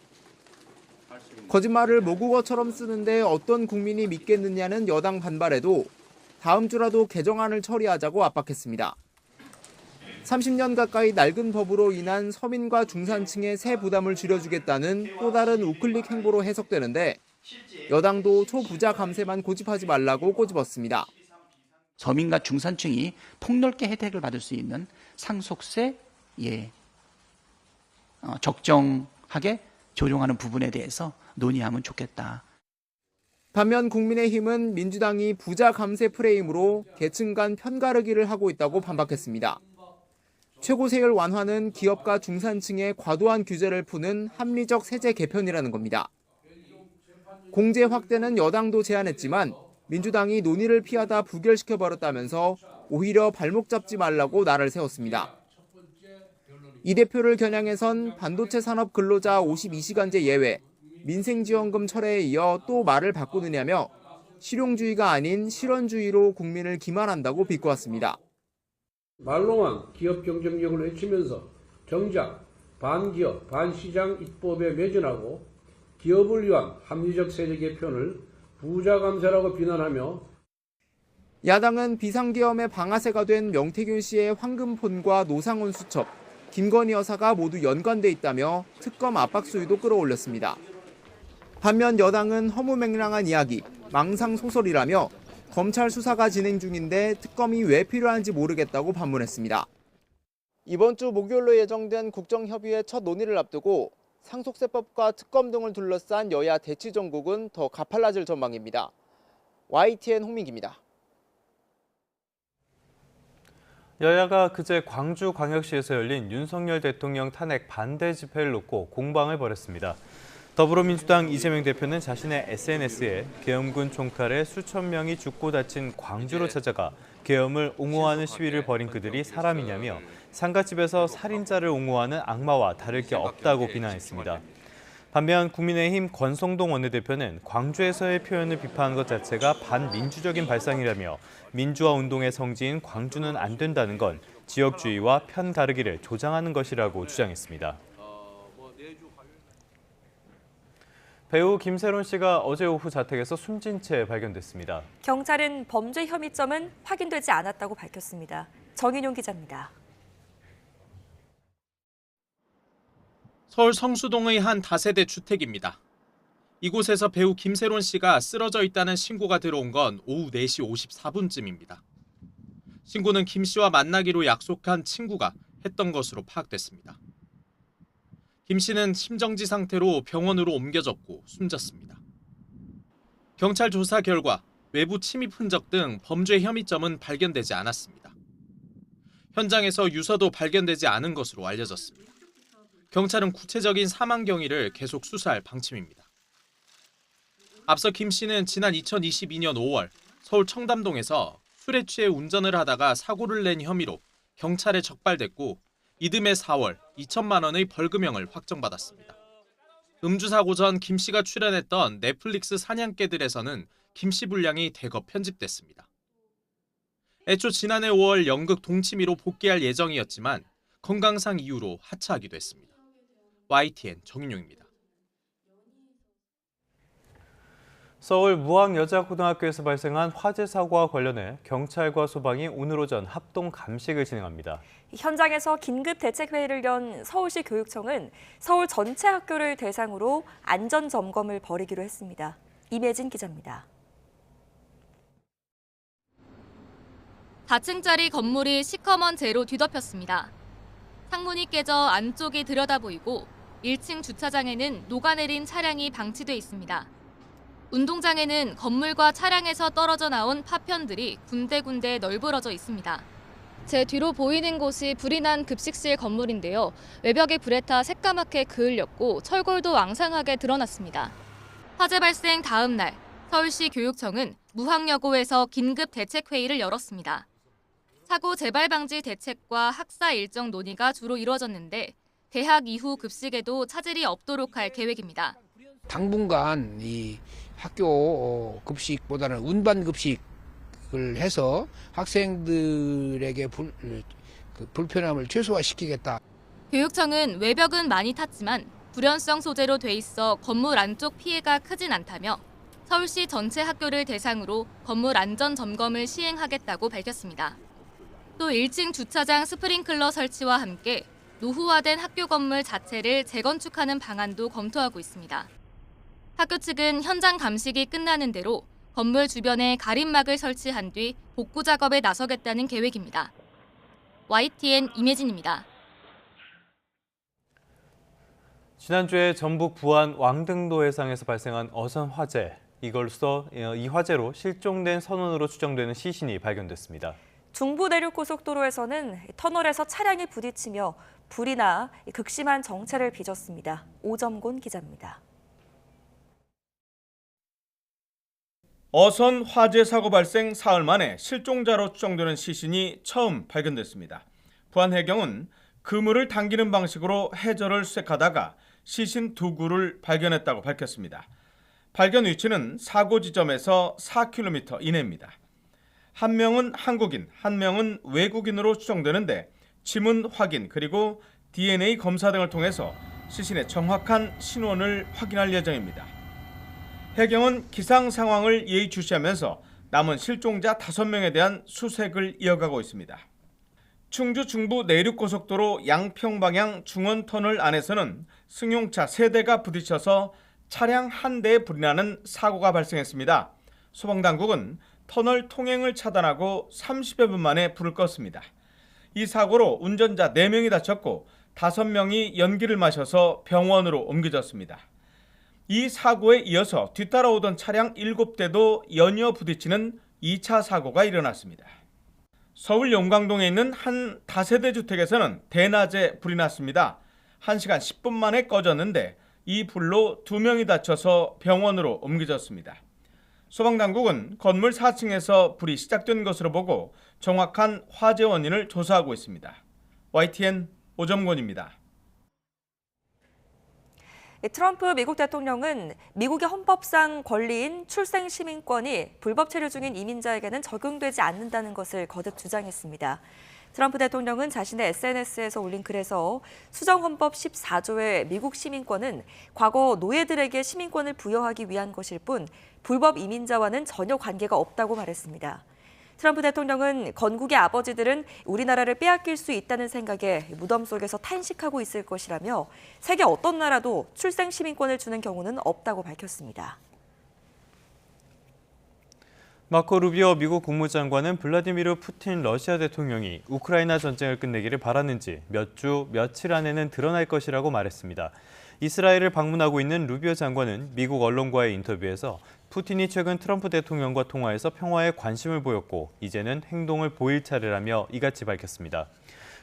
거짓말을 모국어처럼 쓰는데 어떤 국민이 믿겠느냐는 여당 반발에도 다음 주라도 개정안을 처리하자고 압박했습니다. 30년 가까이 낡은 법으로 인한 서민과 중산층의 세 부담을 줄여주겠다는 또 다른 우클릭 행보로 해석되는데 여당도 초부자 감세만 고집하지 말라고 꼬집었습니다. 서민과 중산층이 폭넓게 혜택을 받을 수 있는 상속세 적정하게 조정하는 부분에 대해서 논의하면 좋겠다. 반면 국민의힘은 민주당이 부자 감세 프레임으로 계층 간 편가르기를 하고 있다고 반박했습니다. 최고 세율 완화는 기업과 중산층의 과도한 규제를 푸는 합리적 세제 개편이라는 겁니다. 공제 확대는 여당도 제안했지만 민주당이 논의를 피하다 부결시켜버렸다면서 오히려 발목 잡지 말라고 날을 세웠습니다. 이 대표를 겨냥해선 반도체 산업 근로자 52시간제 예외, 민생지원금 철회에 이어 또 말을 바꾸느냐며 실용주의가 아닌 실언주의로 국민을 기만한다고 비꼬았습니다. 말로만 기업 경쟁력을 외치면서 정작 반기업, 반시장 입법에 매진하고 기업을 위한 합리적 세제 개편을 부자 감세라고 비난하며 야당은 비상계엄의 방아쇠가 된 명태균 씨의 황금폰과 노상훈 수첩, 김건희 여사가 모두 연관돼 있다며 특검 압박 수위도 끌어올렸습니다. 반면 여당은 허무맹랑한 이야기, 망상소설이라며 검찰 수사가 진행 중인데 특검이 왜 필요한지 모르겠다고 반문했습니다. 이번 주 목요일로 예정된 국정협의회 첫 논의를 앞두고 상속세법과 특검 등을 둘러싼 여야 대치 전국은 더 가팔라질 전망입니다. YTN 홍민기입니다. 여야가 그제 광주광역시에서 열린 윤석열 대통령 탄핵 반대 집회를 놓고 공방을 벌였습니다. 더불어민주당 이재명 대표는 자신의 SNS에 계엄군 총칼에 수천 명이 죽고 다친 광주로 찾아가 계엄을 옹호하는 시위를 벌인 그들이 사람이냐며 상가집에서 살인자를 옹호하는 악마와 다를 게 없다고 비난했습니다. 반면 국민의힘 권성동 원내대표는 광주에서의 표현을 비판한 것 자체가 반민주적인 발상이라며 민주화 운동의 성지인 광주는 안 된다는 건 지역주의와 편가르기를 조장하는 것이라고 주장했습니다. 배우 김세론 씨가 어제 오후 자택에서 숨진 채 발견됐습니다. 경찰은 범죄 혐의점은 확인되지 않았다고 밝혔습니다. 정인용 기자입니다. 서울 성수동의 한 다세대 주택입니다. 이곳에서 배우 김세론 씨가 쓰러져 있다는 신고가 들어온 건 오후 4시 54분쯤입니다. 신고는 김 씨와 만나기로 약속한 친구가 했던 것으로 파악됐습니다. 김 씨는 심정지 상태로 병원으로 옮겨졌고 숨졌습니다. 경찰 조사 결과 외부 침입 흔적 등 범죄 혐의점은 발견되지 않았습니다. 현장에서 유서도 발견되지 않은 것으로 알려졌습니다. 경찰은 구체적인 사망 경위를 계속 수사할 방침입니다. 앞서 김 씨는 지난 2022년 5월 서울 청담동에서 술에 취해 운전을 하다가 사고를 낸 혐의로 경찰에 적발됐고 이듬해 4월 2천만 원의 벌금형을 확정받았습니다. 음주 사고 전 김 씨가 출연했던 넷플릭스 사냥개들에서는 김 씨 분량이 대거 편집됐습니다. 애초 지난해 5월 연극 동치미로 복귀할 예정이었지만 건강상 이유로 하차하기도 했습니다. YTN 정인용입니다. 서울 무학여자고등학교에서 발생한 화재 사고와 관련해 경찰과 소방이 오늘 오전 합동 감식을 진행합니다. 현장에서 긴급 대책회의를 연 서울시 교육청은 서울 전체 학교를 대상으로 안전 점검을 벌이기로 했습니다. 임혜진 기자입니다. 4층짜리 건물이 시커먼 재로 뒤덮였습니다. 창문이 깨져 안쪽이 들여다보이고 1층 주차장에는 녹아내린 차량이 방치돼 있습니다. 운동장에는 건물과 차량에서 떨어져 나온 파편들이 군데군데 널브러져 있습니다. 제 뒤로 보이는 곳이 불이 난 급식실 건물인데요. 외벽에 불에 타 새까맣게 그을렸고 철골도 앙상하게 드러났습니다. 화재 발생 다음 날 서울시 교육청은 무학여고에서 긴급 대책회의를 열었습니다. 사고 재발 방지 대책과 학사 일정 논의가 주로 이루어졌는데 대학 이후 급식에도 차질이 없도록 할 계획입니다. 당분간 이 학교 급식보다는 운반 급식을 해서 학생들에게 불편함을 최소화시키겠다. 교육청은 외벽은 많이 탔지만 불연성 소재로 돼 있어 건물 안쪽 피해가 크진 않다며 서울시 전체 학교를 대상으로 건물 안전 점검을 시행하겠다고 밝혔습니다. 또 1층 주차장 스프링클러 설치와 함께 노후화된 학교 건물 자체를 재건축하는 방안도 검토하고 있습니다. 학교 측은 현장 감식이 끝나는 대로 건물 주변에 가림막을 설치한 뒤 복구 작업에 나서겠다는 계획입니다. YTN 임혜진입니다. 지난주에 전북 부안 왕등도 해상에서 발생한 어선 화재. 이 화재로 실종된 선원으로 추정되는 시신이 발견됐습니다. 중부 내륙고속도로에서는 터널에서 차량이 부딪히며 불이 나 극심한 정체를 빚었습니다. 오점곤 기자입니다. 어선 화재 사고 발생 사흘 만에 실종자로 추정되는 시신이 처음 발견됐습니다. 부안해경은 그물을 당기는 방식으로 해저를 수색하다가 시신 2구를 발견했다고 밝혔습니다. 발견 위치는 사고 지점에서 4km 이내입니다. 한 명은 한국인, 한 명은 외국인으로 추정되는데 지문 확인 그리고 DNA 검사 등을 통해서 시신의 정확한 신원을 확인할 예정입니다. 해경은 기상 상황을 예의주시하면서 남은 실종자 5명에 대한 수색을 이어가고 있습니다. 충주 중부 내륙고속도로 양평 방향 중원터널 안에서는 승용차 3대가 부딪혀서 차량 1대에 불이 나는 사고가 발생했습니다. 소방당국은 터널 통행을 차단하고 30여 분 만에 불을 껐습니다. 이 사고로 운전자 4명이 다쳤고 5명이 연기를 마셔서 병원으로 옮겨졌습니다. 이 사고에 이어서 뒤따라오던 차량 7대도 연이어 부딪히는 2차 사고가 일어났습니다. 서울 용광동에 있는 한 다세대 주택에서는 대낮에 불이 났습니다. 1시간 10분 만에 꺼졌는데 이 불로 2명이 다쳐서 병원으로 옮겨졌습니다. 소방당국은 건물 4층에서 불이 시작된 것으로 보고 정확한 화재 원인을 조사하고 있습니다. YTN 오정권입니다. 트럼프 미국 대통령은 미국의 헌법상 권리인 출생 시민권이 불법 체류 중인 이민자에게는 적용되지 않는다는 것을 거듭 주장했습니다. 트럼프 대통령은 자신의 SNS에서 올린 글에서 수정헌법 14조의 미국 시민권은 과거 노예들에게 시민권을 부여하기 위한 것일 뿐 불법 이민자와는 전혀 관계가 없다고 말했습니다. 트럼프 대통령은 건국의 아버지들은 우리나라를 빼앗길 수 있다는 생각에 무덤 속에서 탄식하고 있을 것이라며 세계 어떤 나라도 출생 시민권을 주는 경우는 없다고 밝혔습니다. 마코 루비오 미국 국무장관은 블라디미르 푸틴 러시아 대통령이 우크라이나 전쟁을 끝내기를 바라는지 몇 주, 며칠 안에는 드러날 것이라고 말했습니다. 이스라엘을 방문하고 있는 루비오 장관은 미국 언론과의 인터뷰에서 푸틴이 최근 트럼프 대통령과 통화에서 평화에 관심을 보였고 이제는 행동을 보일 차례라며 이같이 밝혔습니다.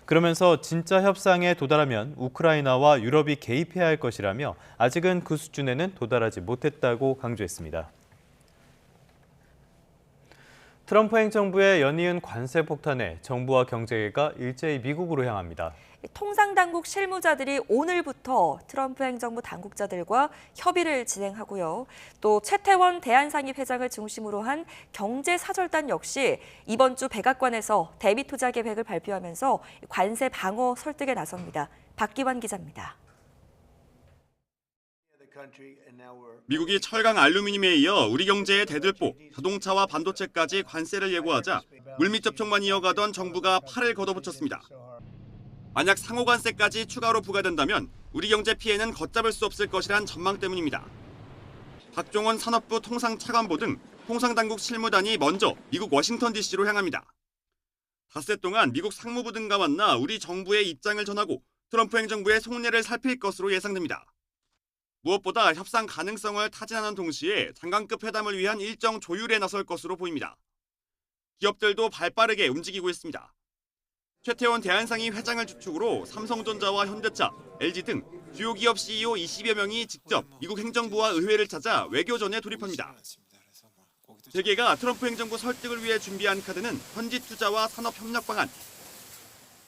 그러면서 진짜 협상에 도달하면 우크라이나와 유럽이 개입해야 할 것이라며 아직은 그 수준에는 도달하지 못했다고 강조했습니다. 트럼프 행정부의 연이은 관세 폭탄에 정부와 경제계가 일제히 미국으로 향합니다. 통상당국 실무자들이 오늘부터 트럼프 행정부 당국자들과 협의를 진행하고요. 또 최태원 대한상입 회장을 중심으로 한 경제사절단 역시 이번 주 백악관에서 대미투자 계획을 발표하면서 관세 방어 설득에 나섭니다. 박기환 기자입니다. 미국이 철강 알루미늄에 이어 우리 경제의 대들보, 자동차와 반도체까지 관세를 예고하자 물밑 접촉만 이어가던 정부가 팔을 걷어붙였습니다. 만약 상호 관세까지 추가로 부과된다면 우리 경제 피해는 걷잡을 수 없을 것이란 전망 때문입니다. 박종원 산업부 통상차관보 등 통상당국 실무단이 먼저 미국 워싱턴 DC로 향합니다. 닷새 동안 미국 상무부 등과 만나 우리 정부의 입장을 전하고 트럼프 행정부의 속내를 살필 것으로 예상됩니다. 무엇보다 협상 가능성을 타진하는 동시에 장관급 회담을 위한 일정 조율에 나설 것으로 보입니다. 기업들도 발빠르게 움직이고 있습니다. 최태원 대한상입 회장을 주축으로 삼성전자와 현대차, LG 등 주요 기업 CEO 20여 명이 직접 미국 행정부와 의회를 찾아 외교전에 돌입합니다. 재계가 트럼프 행정부 설득을 위해 준비한 카드는 현지 투자와 산업 협력 방안,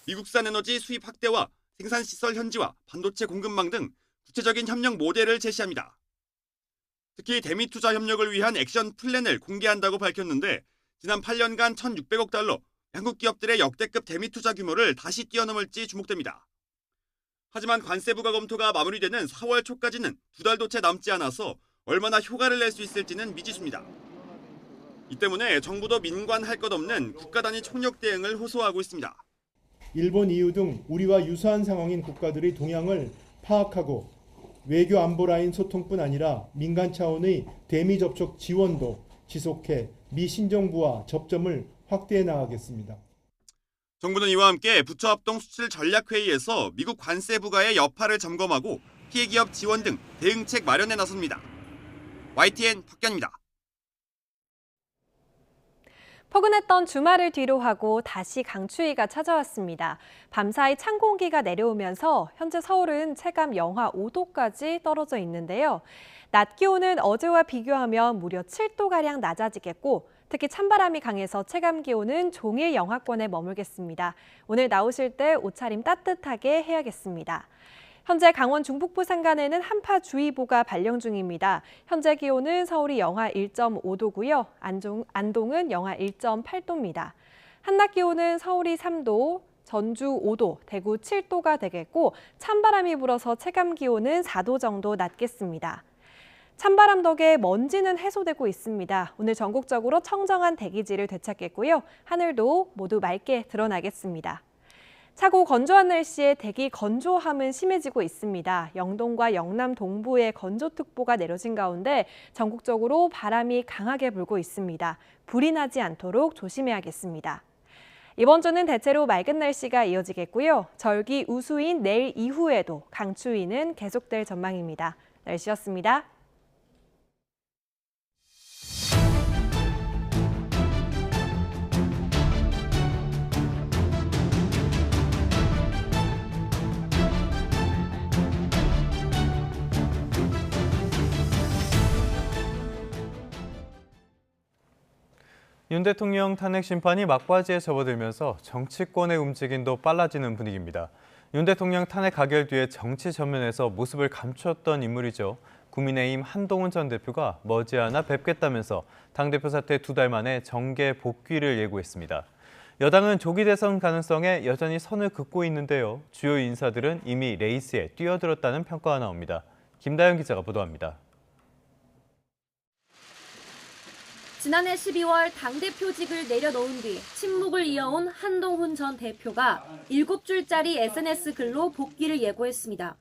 미국산 에너지 수입 확대와 생산시설 현지화, 반도체 공급망 등 구체적인 협력 모델을 제시합니다. 특히 대미 투자 협력을 위한 액션 플랜을 공개한다고 밝혔는데 지난 8년간 1,600억 달러, 한국 기업들의 역대급 대미 투자 규모를 다시 뛰어넘을지 주목됩니다. 하지만 관세 부과 검토가 마무리되는 4월 초까지는 2달도 채 남지 않아서 얼마나 효과를 낼 수 있을지는 미지수입니다. 이 때문에 정부도 민관할 것 없는 국가 단위 총력 대응을 호소하고 있습니다. 일본, EU 등 우리와 유사한 상황인 국가들의 동향을 파악하고 외교 안보 라인 소통뿐 아니라 민간 차원의 대미 접촉 지원도 지속해 미 신정부와 접점을 확대해 나가겠습니다. 정부는 이와 함께 부처합동 수출 전략회의에서 미국 관세 부과의 여파를 점검하고 피해 기업 지원 등 대응책 마련에 나섭니다. YTN 박견입니다. 포근했던 주말을 뒤로하고 다시 강추위가 찾아왔습니다. 밤사이 찬 공기가 내려오면서 현재 서울은 체감 영하 5도까지 떨어져 있는데요. 낮 기온은 어제와 비교하면 무려 7도가량 낮아지겠고 특히 찬바람이 강해서 체감 기온은 종일 영하권에 머물겠습니다. 오늘 나오실 때 옷차림 따뜻하게 해야겠습니다. 현재 강원 중북부 산간에는 한파주의보가 발령 중입니다. 현재 기온은 서울이 영하 1.5도고요. 안동은 영하 1.8도입니다. 한낮 기온은 서울이 3도, 전주 5도, 대구 7도가 되겠고 찬바람이 불어서 체감 기온은 4도 정도 낮겠습니다. 찬바람 덕에 먼지는 해소되고 있습니다. 오늘 전국적으로 청정한 대기질을 되찾겠고요. 하늘도 모두 맑게 드러나겠습니다. 차고 건조한 날씨에 대기 건조함은 심해지고 있습니다. 영동과 영남 동부에 건조특보가 내려진 가운데 전국적으로 바람이 강하게 불고 있습니다. 불이 나지 않도록 조심해야겠습니다. 이번 주는 대체로 맑은 날씨가 이어지겠고요. 절기 우수인 내일 이후에도 강추위는 계속될 전망입니다. 날씨였습니다. 윤 대통령 탄핵 심판이 막바지에 접어들면서 정치권의 움직임도 빨라지는 분위기입니다. 윤 대통령 탄핵 가결 뒤에 정치 전면에서 모습을 감췄던 인물이죠. 국민의힘 한동훈 전 대표가 머지않아 뵙겠다면서 당대표 사퇴 2달 만에 정계 복귀를 예고했습니다. 여당은 조기 대선 가능성에 여전히 선을 긋고 있는데요. 주요 인사들은 이미 레이스에 뛰어들었다는 평가가 나옵니다. 김다연 기자가 보도합니다. 지난해 12월 당대표직을 내려놓은 뒤 침묵을 이어온 한동훈 전 대표가 7줄짜리 SNS 글로 복귀를 예고했습니다.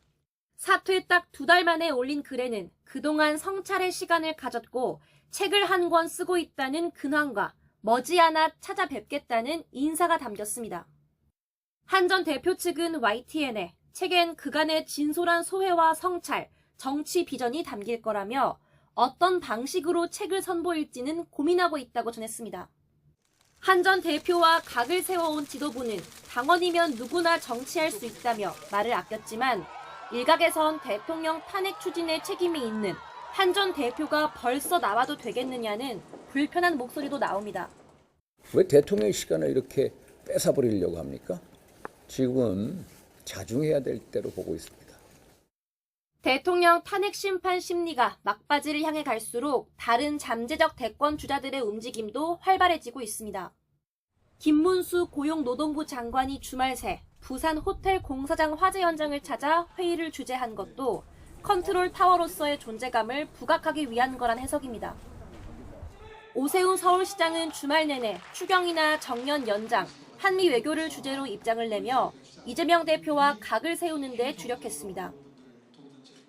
사퇴 딱 2달 만에 올린 글에는 그동안 성찰의 시간을 가졌고 책을 한 권 쓰고 있다는 근황과 머지않아 찾아뵙겠다는 인사가 담겼습니다. 한 전 대표 측은 YTN에 책엔 그간의 진솔한 소회와 성찰, 정치 비전이 담길 거라며 어떤 방식으로 책을 선보일지는 고민하고 있다고 전했습니다. 한 전 대표와 각을 세워온 지도부는 당원이면 누구나 정치할 수 있다며 말을 아꼈지만 일각에선 대통령 탄핵 추진에 책임이 있는 한 전 대표가 벌써 나와도 되겠느냐는 불편한 목소리도 나옵니다. 왜 대통령 시간을 이렇게 뺏어버리려고 합니까? 지금은 자중해야 될 때로 보고 있습니다. 대통령 탄핵 심판 심리가 막바지를 향해 갈수록 다른 잠재적 대권 주자들의 움직임도 활발해지고 있습니다. 김문수 고용노동부 장관이 주말 새 부산 호텔 공사장 화재 현장을 찾아 회의를 주재한 것도 컨트롤 타워로서의 존재감을 부각하기 위한 거란 해석입니다. 오세훈 서울시장은 주말 내내 추경이나 정년 연장, 한미 외교를 주제로 입장을 내며 이재명 대표와 각을 세우는 데 주력했습니다.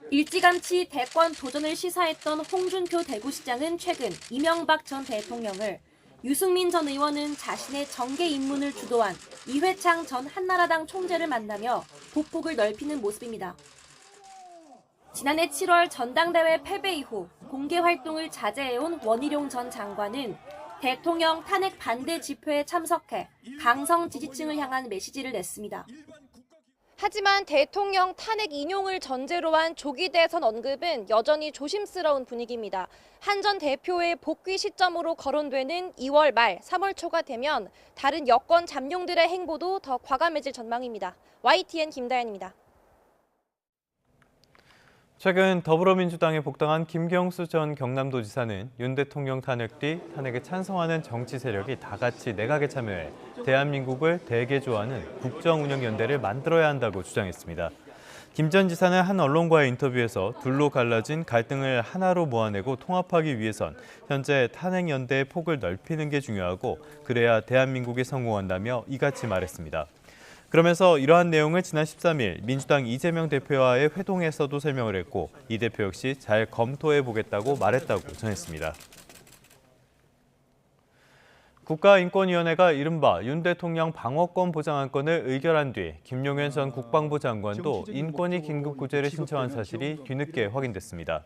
일찌감치 대권 도전을 시사했던 홍준표 대구시장은 최근 이명박 전 대통령을, 유승민 전 의원은 자신의 정계 입문을 주도한 이회창 전 한나라당 총재를 만나며 보폭을 넓히는 모습입니다. 지난해 7월 전당대회 패배 이후 공개 활동을 자제해온 원희룡 전 장관은 대통령 탄핵 반대 집회에 참석해 강성 지지층을 향한 메시지를 냈습니다. 하지만 대통령 탄핵 인용을 전제로 한 조기 대선 언급은 여전히 조심스러운 분위기입니다. 한 전 대표의 복귀 시점으로 거론되는 2월 말 3월 초가 되면 다른 여권 잠룡들의 행보도 더 과감해질 전망입니다. YTN 김다연입니다. 최근 더불어민주당에 복당한 김경수 전 경남도지사는 윤 대통령 탄핵 뒤 탄핵에 찬성하는 정치 세력이 다 같이 내각에 참여해 대한민국을 대개조하는 국정운영연대를 만들어야 한다고 주장했습니다. 김 전 지사는 한 언론과의 인터뷰에서 둘로 갈라진 갈등을 하나로 모아내고 통합하기 위해선 현재 탄핵연대의 폭을 넓히는 게 중요하고 그래야 대한민국이 성공한다며 이같이 말했습니다. 그러면서 이러한 내용을 지난 13일 민주당 이재명 대표와의 회동에서도 설명을 했고 이 대표 역시 잘 검토해보겠다고 말했다고 전했습니다. 국가인권위원회가 이른바 윤 대통령 방어권 보장안건을 의결한 뒤 김용현 전 국방부 장관도 인권위 긴급구제를 신청한 사실이 뒤늦게 확인됐습니다.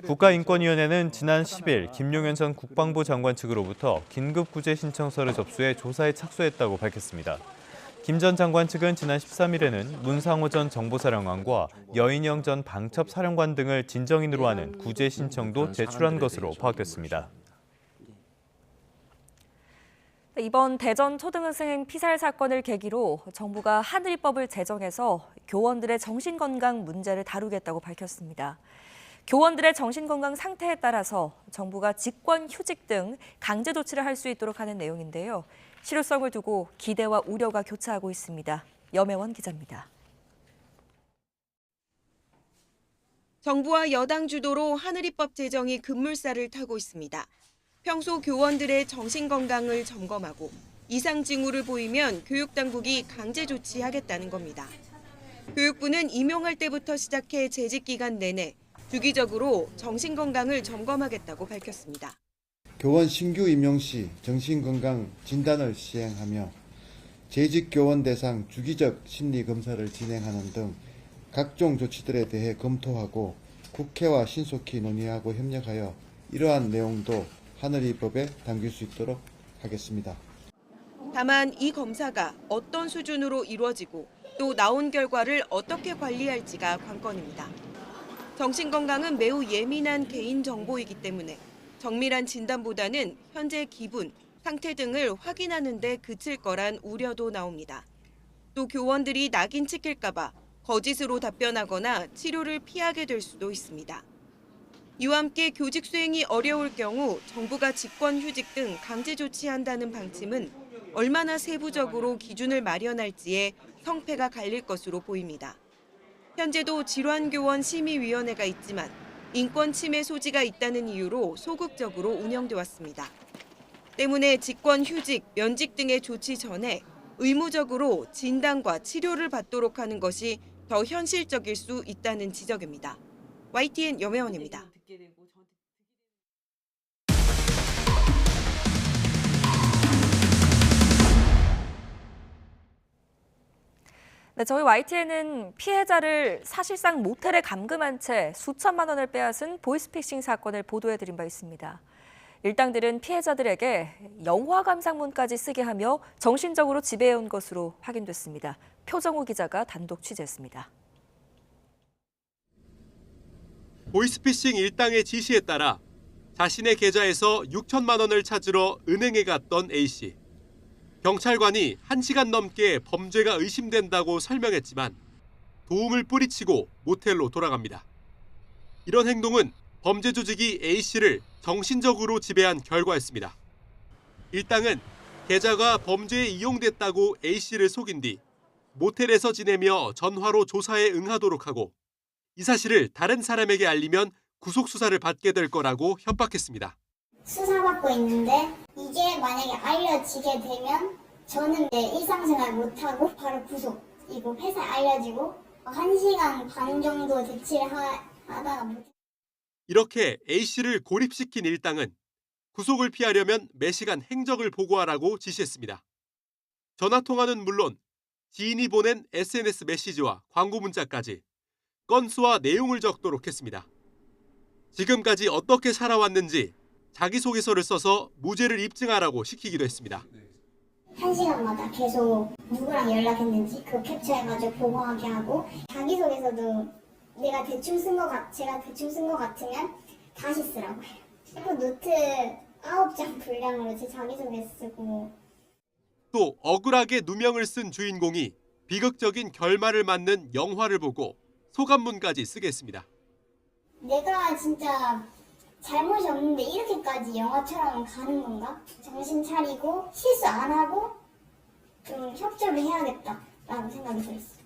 국가인권위원회는 지난 10일 김용현 전 국방부 장관 측으로부터 긴급구제 신청서를 접수해 조사에 착수했다고 밝혔습니다. 김 전 장관 측은 지난 13일에는 문상호 전 정보사령관과 여인영 전 방첩사령관 등을 진정인으로 하는 구제 신청도 제출한 것으로 파악됐습니다. 이번 대전 초등학생 피살 사건을 계기로 정부가 하늘법을 제정해서 교원들의 정신건강 문제를 다루겠다고 밝혔습니다. 교원들의 정신건강 상태에 따라서 정부가 직권 휴직 등 강제 조치를 할 수 있도록 하는 내용인데요. 실효성을 두고 기대와 우려가 교차하고 있습니다. 염혜원 기자입니다. 정부와 여당 주도로 하늘이법 제정이 급물살을 타고 있습니다. 평소 교원들의 정신건강을 점검하고 이상 징후를 보이면 교육당국이 강제 조치하겠다는 겁니다. 교육부는 임용할 때부터 시작해 재직 기간 내내 주기적으로 정신건강을 점검하겠다고 밝혔습니다. 교원 신규 임용 시 정신건강 진단을 시행하며 재직 교원 대상 주기적 심리 검사를 진행하는 등 각종 조치들에 대해 검토하고 국회와 신속히 논의하고 협력하여 이러한 내용도 하늘이법에 담길 수 있도록 하겠습니다. 다만 이 검사가 어떤 수준으로 이루어지고 또 나온 결과를 어떻게 관리할지가 관건입니다. 정신건강은 매우 예민한 개인정보이기 때문에 정밀한 진단보다는 현재 기분, 상태 등을 확인하는 데 그칠 거란 우려도 나옵니다. 또 교원들이 낙인 찍힐까 봐 거짓으로 답변하거나 치료를 피하게 될 수도 있습니다. 이와 함께 교직 수행이 어려울 경우 정부가 직권휴직 등 강제 조치한다는 방침은 얼마나 세부적으로 기준을 마련할지에 성패가 갈릴 것으로 보입니다. 현재도 질환교원 심의위원회가 있지만 인권 침해 소지가 있다는 이유로 소극적으로 운영돼 왔습니다. 때문에 직권휴직, 면직 등의 조치 전에 의무적으로 진단과 치료를 받도록 하는 것이 더 현실적일 수 있다는 지적입니다. YTN 염혜원입니다. 네, 저희 YTN은 피해자를 사실상 모텔에 감금한 채 수천만 원을 빼앗은 보이스피싱 사건을 보도해드린 바 있습니다. 일당들은 피해자들에게 영화 감상문까지 쓰게 하며 정신적으로 지배해온 것으로 확인됐습니다. 표정우 기자가 단독 취재했습니다. 보이스피싱 일당의 지시에 따라 자신의 계좌에서 6천만 원을 찾으러 은행에 갔던 A씨. 경찰관이 1시간 넘게 범죄가 의심된다고 설명했지만 도움을 뿌리치고 모텔로 돌아갑니다. 이런 행동은 범죄 조직이 A씨를 정신적으로 지배한 결과였습니다. 일당은 계좌가 범죄에 이용됐다고 A씨를 속인 뒤 모텔에서 지내며 전화로 조사에 응하도록 하고 이 사실을 다른 사람에게 알리면 구속 수사를 받게 될 거라고 협박했습니다. 수사받고 있는데 이게 만약에 알려지게 되면 저는 내 일상생활 못하고 바로 구속이고 회사에 알려지고 1시간 반 정도 대치를 하다가 못. 이렇게 A씨를 고립시킨 일당은 구속을 피하려면 매시간 행적을 보고하라고 지시했습니다. 전화통화는 물론 지인이 보낸 SNS 메시지와 광고 문자까지 건수와 내용을 적도록 했습니다. 지금까지 어떻게 살아왔는지 자기소개서를 써서 무죄를 입증하라고 시키기도 했습니다. 1시간마다 계속 누구랑 연락했는지 그거 캡처해가지고 보고하게 하고 자기소개서도 제가 대충 쓴 거 같으면 다시 쓰라고 해요. 노트 9장 분량으로 제 자기소개 쓰고. 또 억울하게 누명을 쓴 주인공이 비극적인 결말을 맞는 영화를 보고 소감문까지 쓰게 했습니다. 내가 진짜 잘못이 없는데 이렇게까지 영화처럼 가는 건가? 정신 차리고 실수 안 하고 좀 협조를 해야겠다라는 생각이 들었어요.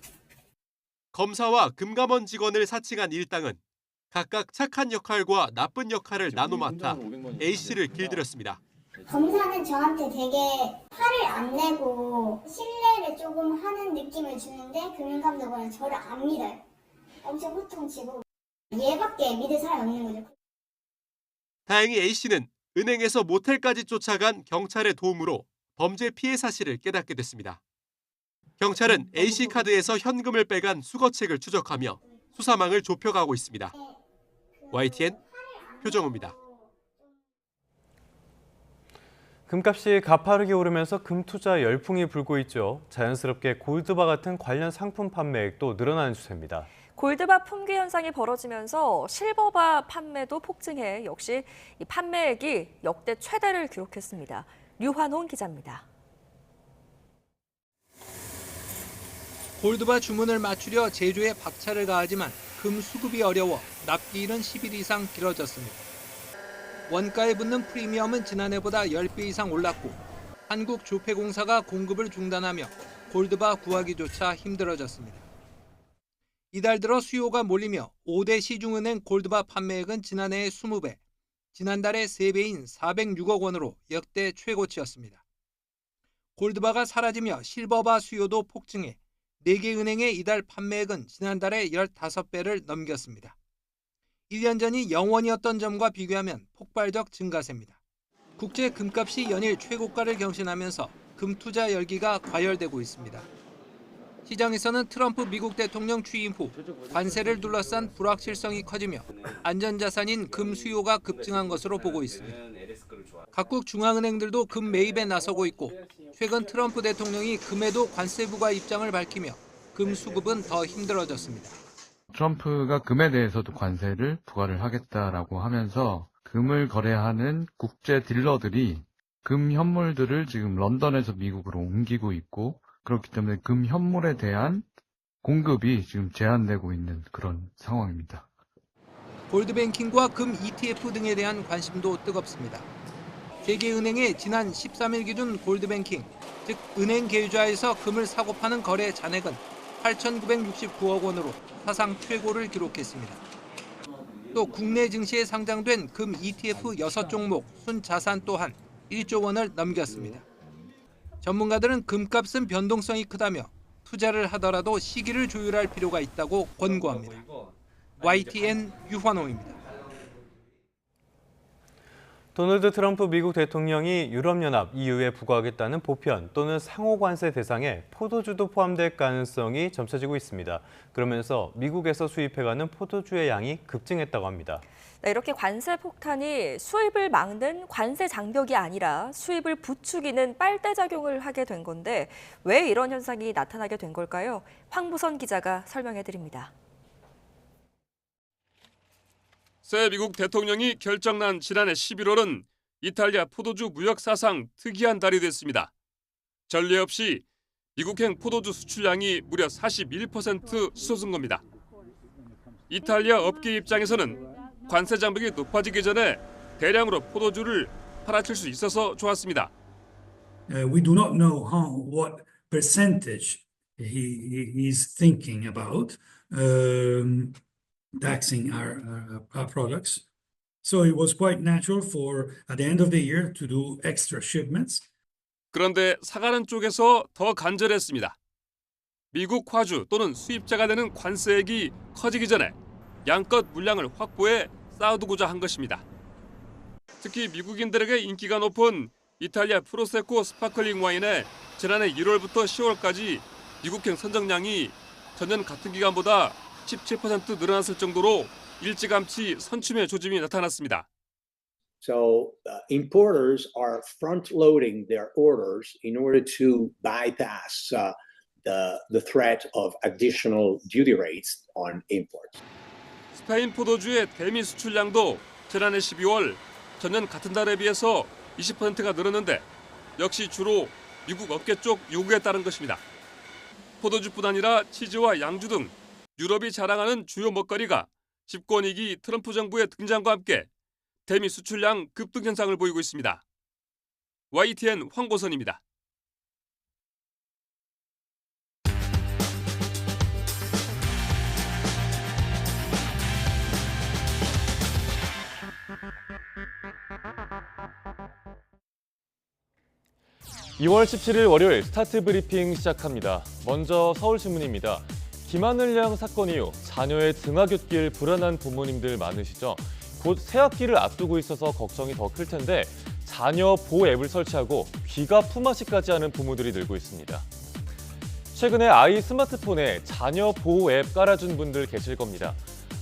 검사와 금감원 직원을 사칭한 일당은 각각 착한 역할과 나쁜 역할을 나눠 맡아 A씨를 길들였습니다. 검사는 저한테 되게 화를 안 내고 신뢰를 조금 하는 느낌을 주는데 금융감독원은 저를 안 믿어요. 엄청 호통치고 얘밖에 믿을 사람이 없는 거죠. 다행히 A씨는 은행에서 모텔까지 쫓아간 경찰의 도움으로 범죄 피해 사실을 깨닫게 됐습니다. 경찰은 A씨 카드에서 현금을 빼간 수거책을 추적하며 수사망을 좁혀가고 있습니다. YTN 표정우입니다. 금값이 가파르게 오르면서 금 투자 열풍이 불고 있죠. 자연스럽게 골드바 같은 관련 상품 판매액도 늘어나는 추세입니다. 골드바 품귀 현상이 벌어지면서 실버바 판매도 폭증해 역시 이 판매액이 역대 최대를 기록했습니다. 류환홍 기자입니다. 골드바 주문을 맞추려 제조에 박차를 가하지만 금 수급이 어려워 납기일은 10일 이상 길어졌습니다. 원가에 붙는 프리미엄은 지난해보다 10배 이상 올랐고 한국조폐공사가 공급을 중단하며 골드바 구하기조차 힘들어졌습니다. 이달 들어 수요가 몰리며 5대 시중은행 골드바 판매액은 지난해의 20배, 지난달의 3배인 406억 원으로 역대 최고치였습니다. 골드바가 사라지며 실버바 수요도 폭증해 4개 은행의 이달 판매액은 지난달에 15배를 넘겼습니다. 1년 전이 0원이었던 점과 비교하면 폭발적 증가세입니다. 국제 금값이 연일 최고가를 경신하면서 금 투자 열기가 과열되고 있습니다. 시장에서는 트럼프 미국 대통령 취임 후 관세를 둘러싼 불확실성이 커지며 안전자산인 금 수요가 급증한 것으로 보고 있습니다. 각국 중앙은행들도 금 매입에 나서고 있고 최근 트럼프 대통령이 금에도 관세 부과 입장을 밝히며 금 수급은 더 힘들어졌습니다. 트럼프가 금에 대해서도 관세를 부과를 하겠다라고 하면서 금을 거래하는 국제 딜러들이 금 현물들을 지금 런던에서 미국으로 옮기고 있고 그렇기 때문에 금 현물에 대한 공급이 지금 제한되고 있는 그런 상황입니다. 골드뱅킹과 금 ETF 등에 대한 관심도 뜨겁습니다. 세계은행의 지난 13일 기준 골드뱅킹, 즉 은행 계좌에서 금을 사고 파는 거래 잔액은 8,969억 원으로 사상 최고를 기록했습니다. 또 국내 증시에 상장된 금 ETF 6종목 순자산 또한 1조 원을 넘겼습니다. 전문가들은 금값은 변동성이 크다며 투자를 하더라도 시기를 조율할 필요가 있다고 권고합니다. YTN 유환호입니다. 도널드 트럼프 미국 대통령이 유럽연합 EU에 부과하겠다는 보편 또는 상호관세 대상에 포도주도 포함될 가능성이 점쳐지고 있습니다. 그러면서 미국에서 수입해가는 포도주의 양이 급증했다고 합니다. 네, 이렇게 관세 폭탄이 수입을 막는 관세 장벽이 아니라 수입을 부추기는 빨대작용을 하게 된 건데 왜 이런 현상이 나타나게 된 걸까요? 황부선 기자가 설명해드립니다. 새 미국 대통령이 결정난 지난해 11월은 이탈리아 포도주 무역 사상 특이한 달이 됐습니다. 전례 없이 미국행 포도주 수출량이 무려 41% 솟은 겁니다. 이탈리아 업계 입장에서는 관세 장벽이 높아지기 전에 대량으로 포도주를 팔아칠 수 있어서 좋았습니다. We do not know what percentage he is thinking about taxing our products. So it was quite natural for at the end of the year to do extra shipments. 그런데 사가는 쪽에서 더 간절했습니다. 미국 화주 또는 수입자가 내는 관세액이 커지기 전에 양껏 물량을 확보해 쌓아두고자 한 것입니다. 특히 미국인들에게 인기가 높은 이탈리아 프로세코 스파클링 와인의 지난해 1월부터 10월까지 미국행 선정량이 전년 같은 기간보다 17% 늘어났을 정도로 일찌감치 선춤의 조짐이 나타났습니다. So importers are front-loading their orders in order to bypass the threat of additional duty rates on imports. 스페인 포도주의 대미 수출량도 지난해 12월 전년 같은 달에 비해서 20%가 늘었는데 역시 주로 미국 업계 쪽 요구에 따른 것입니다. 포도주뿐 아니라 치즈와 양주 등 유럽이 자랑하는 주요 먹거리가 집권 2기 트럼프 정부의 등장과 함께 대미 수출량 급등 현상을 보이고 있습니다. YTN 황보선입니다. (2월 17일) 월요일 스타트 브리핑 시작합니다. 먼저 서울신문입니다. 김하늘 양 사건 이후 자녀의 등하굣길 불안한 부모님들 많으시죠? 곧 새학기를 앞두고 있어서 걱정이 더 클 텐데 자녀 보호 앱을 설치하고 귀가 품앗이까지 하는 부모들이 늘고 있습니다. 최근에 아이 스마트폰에 자녀 보호 앱 깔아준 분들 계실 겁니다.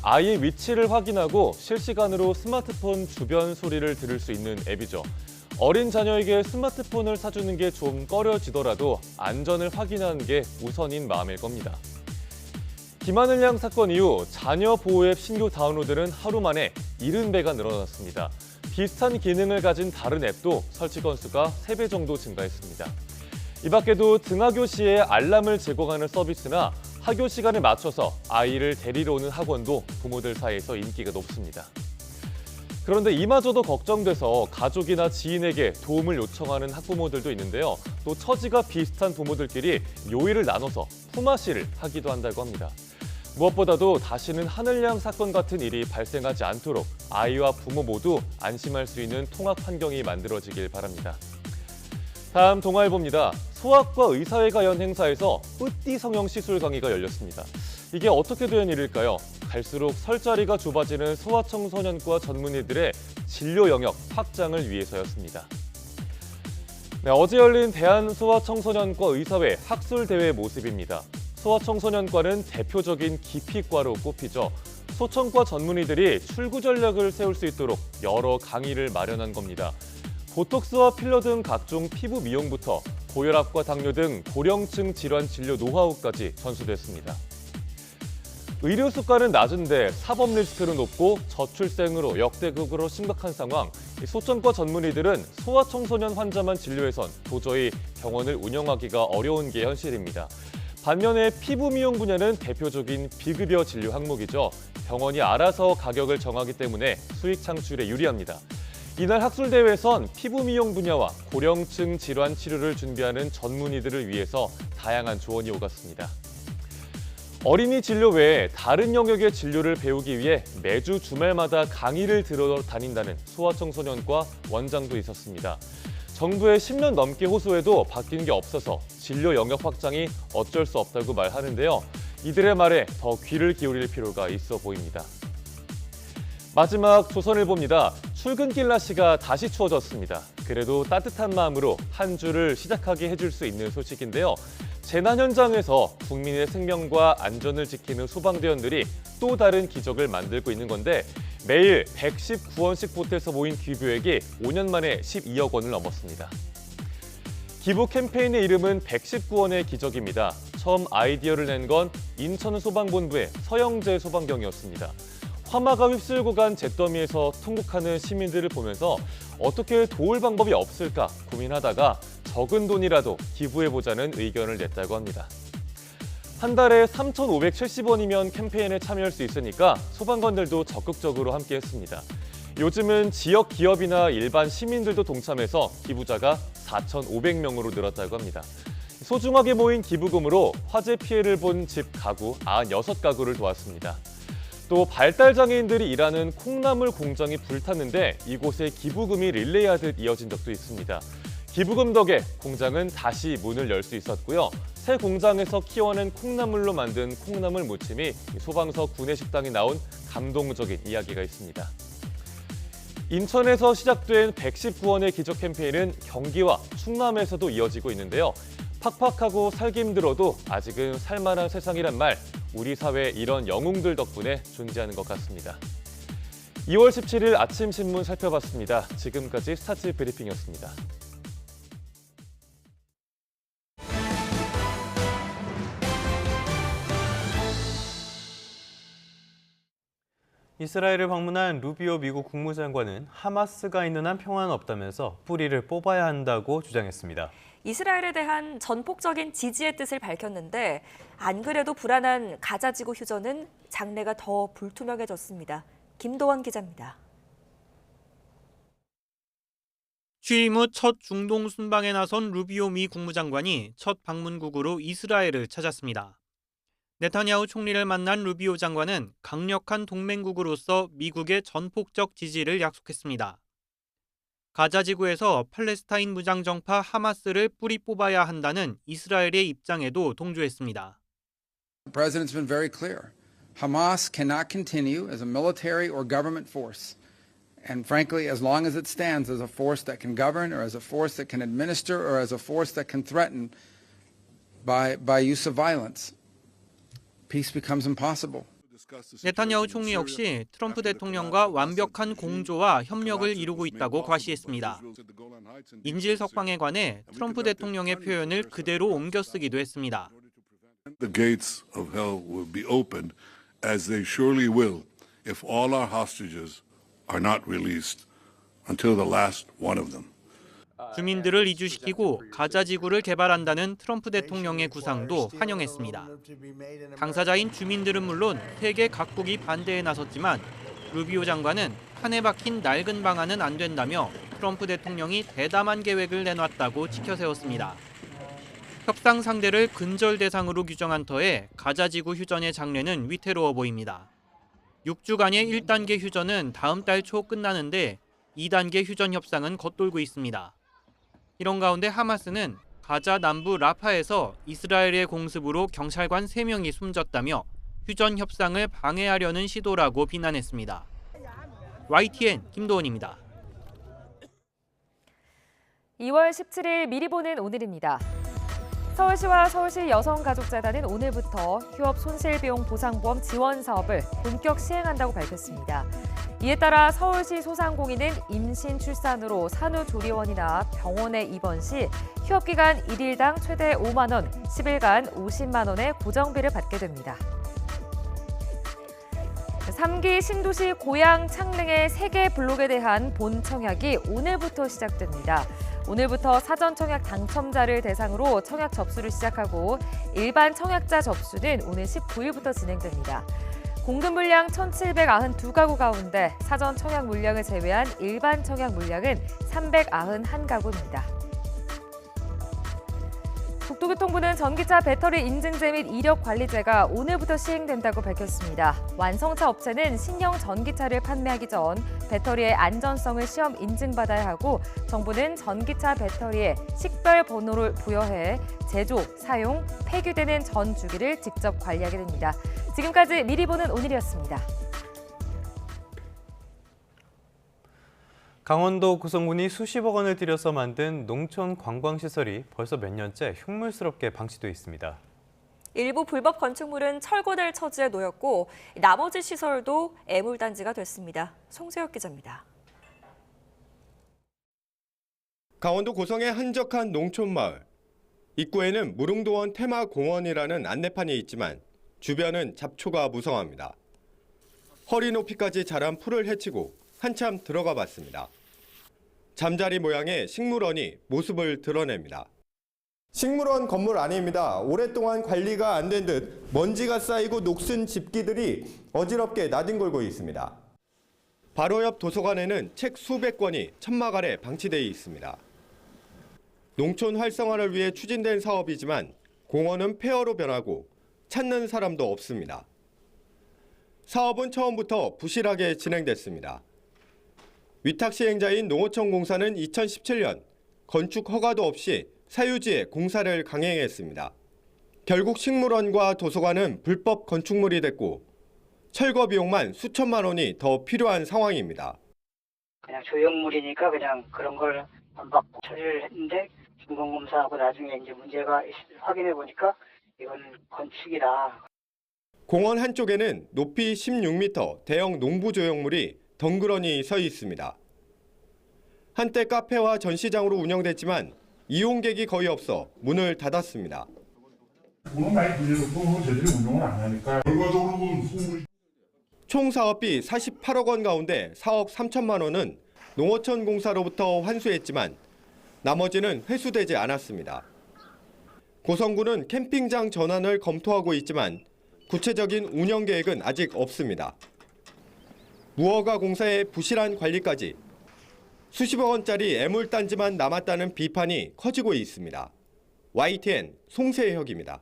아이의 위치를 확인하고 실시간으로 스마트폰 주변 소리를 들을 수 있는 앱이죠. 어린 자녀에게 스마트폰을 사주는 게 좀 꺼려지더라도 안전을 확인하는 게 우선인 마음일 겁니다. 김하늘 양 사건 이후 자녀 보호 앱 신규 다운로드는 하루 만에 70배가 늘어났습니다. 비슷한 기능을 가진 다른 앱도 설치 건수가 3배 정도 증가했습니다. 이 밖에도 등하교 시에 알람을 제공하는 서비스나 학교 시간에 맞춰서 아이를 데리러 오는 학원도 부모들 사이에서 인기가 높습니다. 그런데 이마저도 걱정돼서 가족이나 지인에게 도움을 요청하는 학부모들도 있는데요. 또 처지가 비슷한 부모들끼리 요일을 나눠서 품앗이를 하기도 한다고 합니다. 무엇보다도 다시는 하늘양 사건 같은 일이 발생하지 않도록 아이와 부모 모두 안심할 수 있는 통합 환경이 만들어지길 바랍니다. 다음 동아일보입니다. 소아과 의사회가 연 행사에서 뿌띠 성형 시술 강의가 열렸습니다. 이게 어떻게 된 일일까요? 갈수록 설 자리가 좁아지는 소아청소년과 전문의들의 진료 영역 확장을 위해서였습니다. 네, 어제 열린 대한소아청소년과 의사회 학술대회 모습입니다. 소아청소년과는 대표적인 기피과로 꼽히죠. 소청과 전문의들이 출구 전략을 세울 수 있도록 여러 강의를 마련한 겁니다. 보톡스와 필러 등 각종 피부 미용부터 고혈압과 당뇨 등 고령층 질환 진료 노하우까지 전수됐습니다. 의료 수가는 낮은데 사법 리스크는 높고 저출생으로 역대급으로 심각한 상황. 소청과 전문의들은 소아청소년 환자만 진료해선 도저히 병원을 운영하기가 어려운 게 현실입니다. 반면에 피부 미용 분야는 대표적인 비급여 진료 항목이죠. 병원이 알아서 가격을 정하기 때문에 수익 창출에 유리합니다. 이날 학술대회에선 피부 미용 분야와 고령층 질환 치료를 준비하는 전문의들을 위해서 다양한 조언이 오갔습니다. 어린이 진료 외에 다른 영역의 진료를 배우기 위해 매주 주말마다 강의를 들어 다닌다는 소아청소년과 원장도 있었습니다. 정부의 10년 넘게 호소해도 바뀐 게 없어서 진료 영역 확장이 어쩔 수 없다고 말하는데요. 이들의 말에 더 귀를 기울일 필요가 있어 보입니다. 마지막 조선일보입니다. 출근길 날씨가 다시 추워졌습니다. 그래도 따뜻한 마음으로 한 주를 시작하게 해줄 수 있는 소식인데요. 재난 현장에서 국민의 생명과 안전을 지키는 소방대원들이 또 다른 기적을 만들고 있는 건데 매일 119원씩 보태서 모인 기부액이 5년 만에 12억 원을 넘었습니다. 기부 캠페인의 이름은 119원의 기적입니다. 처음 아이디어를 낸 건 인천소방본부의 서영재 소방경이었습니다. 화마가 휩쓸고 간 잿더미에서 통곡하는 시민들을 보면서 어떻게 도울 방법이 없을까 고민하다가 적은 돈이라도 기부해보자는 의견을 냈다고 합니다. 한 달에 3,570원이면 캠페인에 참여할 수 있으니까 소방관들도 적극적으로 함께했습니다. 요즘은 지역 기업이나 일반 시민들도 동참해서 기부자가 4,500명으로 늘었다고 합니다. 소중하게 모인 기부금으로 화재 피해를 본 집 가구 96가구를 도왔습니다. 또 발달장애인들이 일하는 콩나물 공장이 불탔는데 이곳에 기부금이 릴레이하듯 이어진 적도 있습니다. 기부금 덕에 공장은 다시 문을 열 수 있었고요. 새 공장에서 키워낸 콩나물로 만든 콩나물 무침이 소방서 구내식당에 나온 감동적인 이야기가 있습니다. 인천에서 시작된 119원의 기적 캠페인은 경기와 충남에서도 이어지고 있는데요. 팍팍하고 살기 힘들어도 아직은 살만한 세상이란 말, 우리 사회 이런 영웅들 덕분에 존재하는 것 같습니다. 2월 17일 아침 신문 살펴봤습니다. 지금까지 스타트 브리핑이었습니다. 이스라엘을 방문한 루비오 미국 국무장관은 하마스가 있는 한 평화는 없다면서 뿌리를 뽑아야 한다고 주장했습니다. 이스라엘에 대한 전폭적인 지지의 뜻을 밝혔는데 안 그래도 불안한 가자지구 휴전은 장래가 더 불투명해졌습니다. 김도원 기자입니다. 취임 후 첫 중동 순방에 나선 루비오 미 국무장관이 첫 방문국으로 이스라엘을 찾았습니다. 네타냐후 총리를 만난 루비오 장관은 강력한 동맹국으로서 미국의 전폭적 지지를 약속했습니다. 가자 지구에서 팔레스타인 무장정파 하마스를 뿌리 뽑아야 한다는 이스라엘의 입장에도 동조했습니다. The president's been very clear. Hamas cannot continue as a military or government force. And frankly, as long as it stands as a force that can govern or as a force that can administer or as a force that can threaten by use of violence, peace becomes impossible. 네타냐후 총리 역시 트럼프 대통령과 완벽한 공조와 협력을 이루고 있다고 과시했습니다. 인질 석방에 관해 트럼프 대통령의 표현을 그대로 옮겨 쓰기도 했습니다. The gates of hell will be opened as they surely will if all our hostages are not released until the last one of them. 주민들을 이주시키고 가자 지구를 개발한다는 트럼프 대통령의 구상도 환영했습니다. 당사자인 주민들은 물론 세계 각국이 반대에 나섰지만 루비오 장관은 판에 박힌 낡은 방안은 안 된다며 트럼프 대통령이 대담한 계획을 내놨다고 치켜세웠습니다. 협상 상대를 근절 대상으로 규정한 터에 가자 지구 휴전의 장래는 위태로워 보입니다. 6주간의 1단계 휴전은 다음 달 초 끝나는데 2단계 휴전 협상은 겉돌고 있습니다. 이런 가운데 하마스는 가자 남부 라파에서 이스라엘의 공습으로 경찰관 3명이 숨졌다며 휴전 협상을 방해하려는 시도라고 비난했습니다. YTN 김도원입니다. 2월 17일 미리 보는 오늘입니다. 서울시와 서울시 여성가족재단은 오늘부터 휴업 손실비용 보상보험 지원 사업을 본격 시행한다고 밝혔습니다. 이에 따라 서울시 소상공인은 임신, 출산으로 산후조리원이나 병원에 입원 시 휴업기간 1일당 최대 5만 원, 10일간 50만 원의 고정비를 받게 됩니다. 3기 신도시 고양 창릉의 세계 블록에 대한 본 청약이 오늘부터 시작됩니다. 오늘부터 사전 청약 당첨자를 대상으로 청약 접수를 시작하고 일반 청약자 접수는 오늘 19일부터 진행됩니다. 공급 물량 1,792가구 가운데 사전 청약 물량을 제외한 일반 청약 물량은 391가구입니다. 국토교통부는 전기차 배터리 인증제 및 이력 관리제가 오늘부터 시행된다고 밝혔습니다. 완성차 업체는 신형 전기차를 판매하기 전 배터리의 안전성을 시험 인증받아야 하고 정부는 전기차 배터리에 식별 번호를 부여해 제조, 사용, 폐기되는 전 주기를 직접 관리하게 됩니다. 지금까지 미리 보는 오늘이었습니다. 강원도 구성군이 수십억 원을 들여서 만든 농촌 관광시설이 벌써 몇 년째 흉물스럽게 방치돼 있습니다. 일부 불법 건축물은 철거될 처지에 놓였고 나머지 시설도 애물단지가 됐습니다. 송세혁 기자입니다. 강원도 고성의 한적한 농촌마을. 입구에는 무릉도원 테마공원이라는 안내판이 있지만 주변은 잡초가 무성합니다. 허리 높이까지 자란 풀을 헤치고 한참 들어가 봤습니다. 잠자리 모양의 식물원이 모습을 드러냅니다. 식물원 건물 안입니다. 오랫동안 관리가 안 된 듯 먼지가 쌓이고 녹슨 집기들이 어지럽게 나뒹굴고 있습니다. 바로 옆 도서관에는 책 수백 권이 천막 아래 방치되어 있습니다. 농촌 활성화를 위해 추진된 사업이지만 공원은 폐허로 변하고 찾는 사람도 없습니다. 사업은 처음부터 부실하게 진행됐습니다. 위탁 시행자인 농어촌 공사는 2017년 건축 허가도 없이 사유지에 공사를 강행했습니다. 결국 식물원과 도서관은 불법 건축물이 됐고 철거 비용만 수천만 원이 더 필요한 상황입니다. 그냥 조형물이니까 그냥 그런 걸 안 받고 처리를 했는데 중공검사하고 나중에 이제 문제가 확인해 보니까 이건 건축이다. 공원 한쪽에는 높이 16m 대형 농부 조형물이 덩그러니 서 있습니다. 한때 카페와 전시장으로 운영됐지만 이용객이 거의 없어 문을 닫았습니다. 돈은 많이 빌려놓고 제대로 운영을 안 하니까 결과적으로 총 사업비 48억 원 가운데 4억 3천만 원은 농어촌 공사로부터 환수했지만 나머지는 회수되지 않았습니다. 고성군은 캠핑장 전환을 검토하고 있지만 구체적인 운영 계획은 아직 없습니다. 무허가 공사의 부실한 관리까지 수십억 원짜리 애물단지만 남았다는 비판이 커지고 있습니다. YTN 송세혁입니다.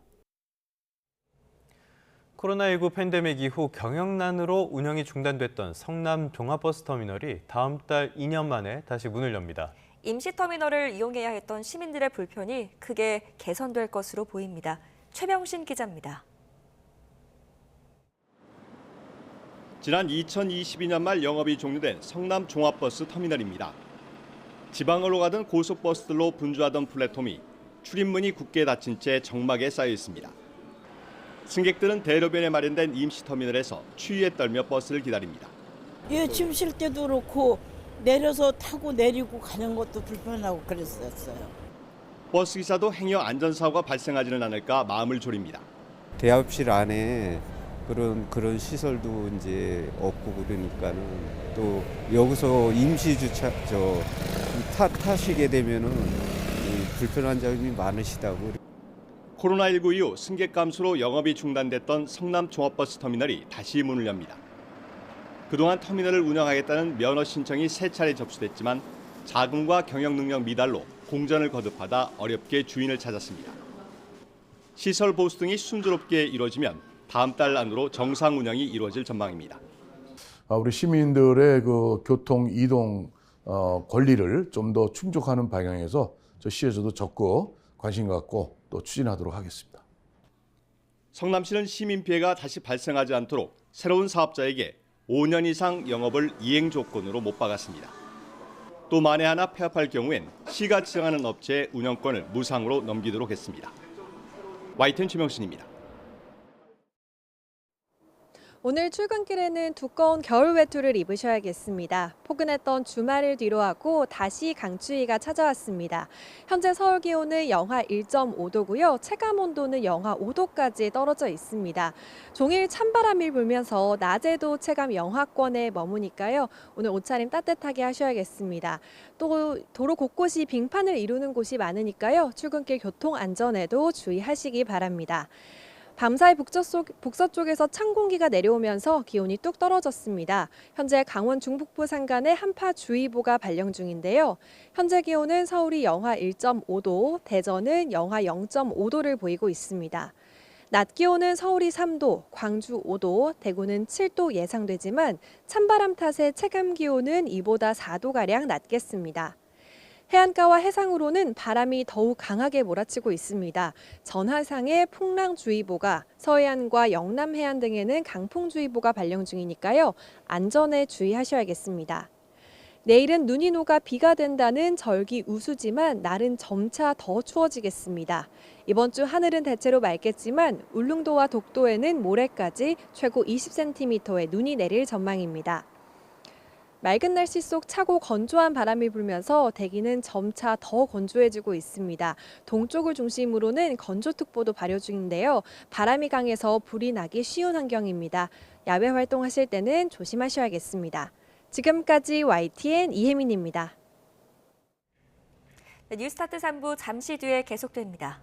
코로나19 팬데믹 이후 경영난으로 운영이 중단됐던 성남 종합버스터미널이 다음 달 2년 만에 다시 문을 엽니다. 임시터미널을 이용해야 했던 시민들의 불편이 크게 개선될 것으로 보입니다. 최명신 기자입니다. 지난 2022년 말 영업이 종료된 성남 종합버스 터미널입니다. 지방으로 가던 고속버스들로 분주하던 플랫폼이 출입문이 굳게 닫힌 채 정막에 쌓여 있습니다. 승객들은 대로변에 마련된 임시터미널에서 추위에 떨며 버스를 기다립니다. 예, 짐 실 때도 그렇고 내려서 타고 내리고 가는 것도 불편하고 그랬었어요. 버스기사도 행여 안전사고가 발생하지는 않을까 마음을 졸입니다. 대합실 안에 그런 시설도 이제 없고 그러니까는 또 여기서 임시 주차 타시게 되면은 불편한 점이 많으시다고. 코로나19 이후 승객 감소로 영업이 중단됐던 성남 종합버스 터미널이 다시 문을 엽니다. 그동안 터미널을 운영하겠다는 면허 신청이 3차례 접수됐지만 자금과 경영 능력 미달로 공전을 거듭하다 어렵게 주인을 찾았습니다. 시설 보수 등이 순조롭게 이루어지면 다음 달 안으로 정상 운영이 이루어질 전망입니다. 우리 시민들의 그 교통 이동 권리를 좀 더 충족하는 방향에서 저 시에서도 적극 관심 갖고 또 추진하도록 하겠습니다. 성남시는 시민 피해가 다시 발생하지 않도록 새로운 사업자에게 5년 이상 영업을 이행 조건으로 못 박았습니다. 또 만에 하나 폐업할 경우엔 시가 지정하는 업체의 운영권을 무상으로 넘기도록 했습니다. YTN 최명신입니다. 오늘 출근길에는 두꺼운 겨울 외투를 입으셔야겠습니다. 포근했던 주말을 뒤로하고 다시 강추위가 찾아왔습니다. 현재 서울 기온은 영하 1.5도고요. 체감 온도는 영하 5도까지 떨어져 있습니다. 종일 찬바람이 불면서 낮에도 체감 영하권에 머무니까요. 오늘 옷차림 따뜻하게 하셔야겠습니다. 또 도로 곳곳이 빙판을 이루는 곳이 많으니까요. 출근길 교통 안전에도 주의하시기 바랍니다. 밤사이 북서쪽에서 찬 공기가 내려오면서 기온이 뚝 떨어졌습니다. 현재 강원 중북부 산간에 한파주의보가 발령 중인데요. 현재 기온은 서울이 영하 1.5도, 대전은 영하 0.5도를 보이고 있습니다. 낮 기온은 서울이 3도, 광주 5도, 대구는 7도 예상되지만 찬바람 탓에 체감 기온은 이보다 4도가량 낮겠습니다. 해안가와 해상으로는 바람이 더욱 강하게 몰아치고 있습니다. 전화상에 풍랑주의보가, 서해안과 영남 해안 등에는 강풍주의보가 발령 중이니까요. 안전에 주의하셔야겠습니다. 내일은 눈이 녹아 비가 된다는 절기 우수지만 날은 점차 더 추워지겠습니다. 이번 주 하늘은 대체로 맑겠지만 울릉도와 독도에는 모레까지 최고 20cm의 눈이 내릴 전망입니다. 맑은 날씨 속 차고 건조한 바람이 불면서 대기는 점차 더 건조해지고 있습니다. 동쪽을 중심으로는 건조특보도 발효 중인데요. 바람이 강해서 불이 나기 쉬운 환경입니다. 야외 활동하실 때는 조심하셔야겠습니다. 지금까지 YTN 이혜민입니다. 뉴스타트 3부 잠시 뒤에 계속됩니다.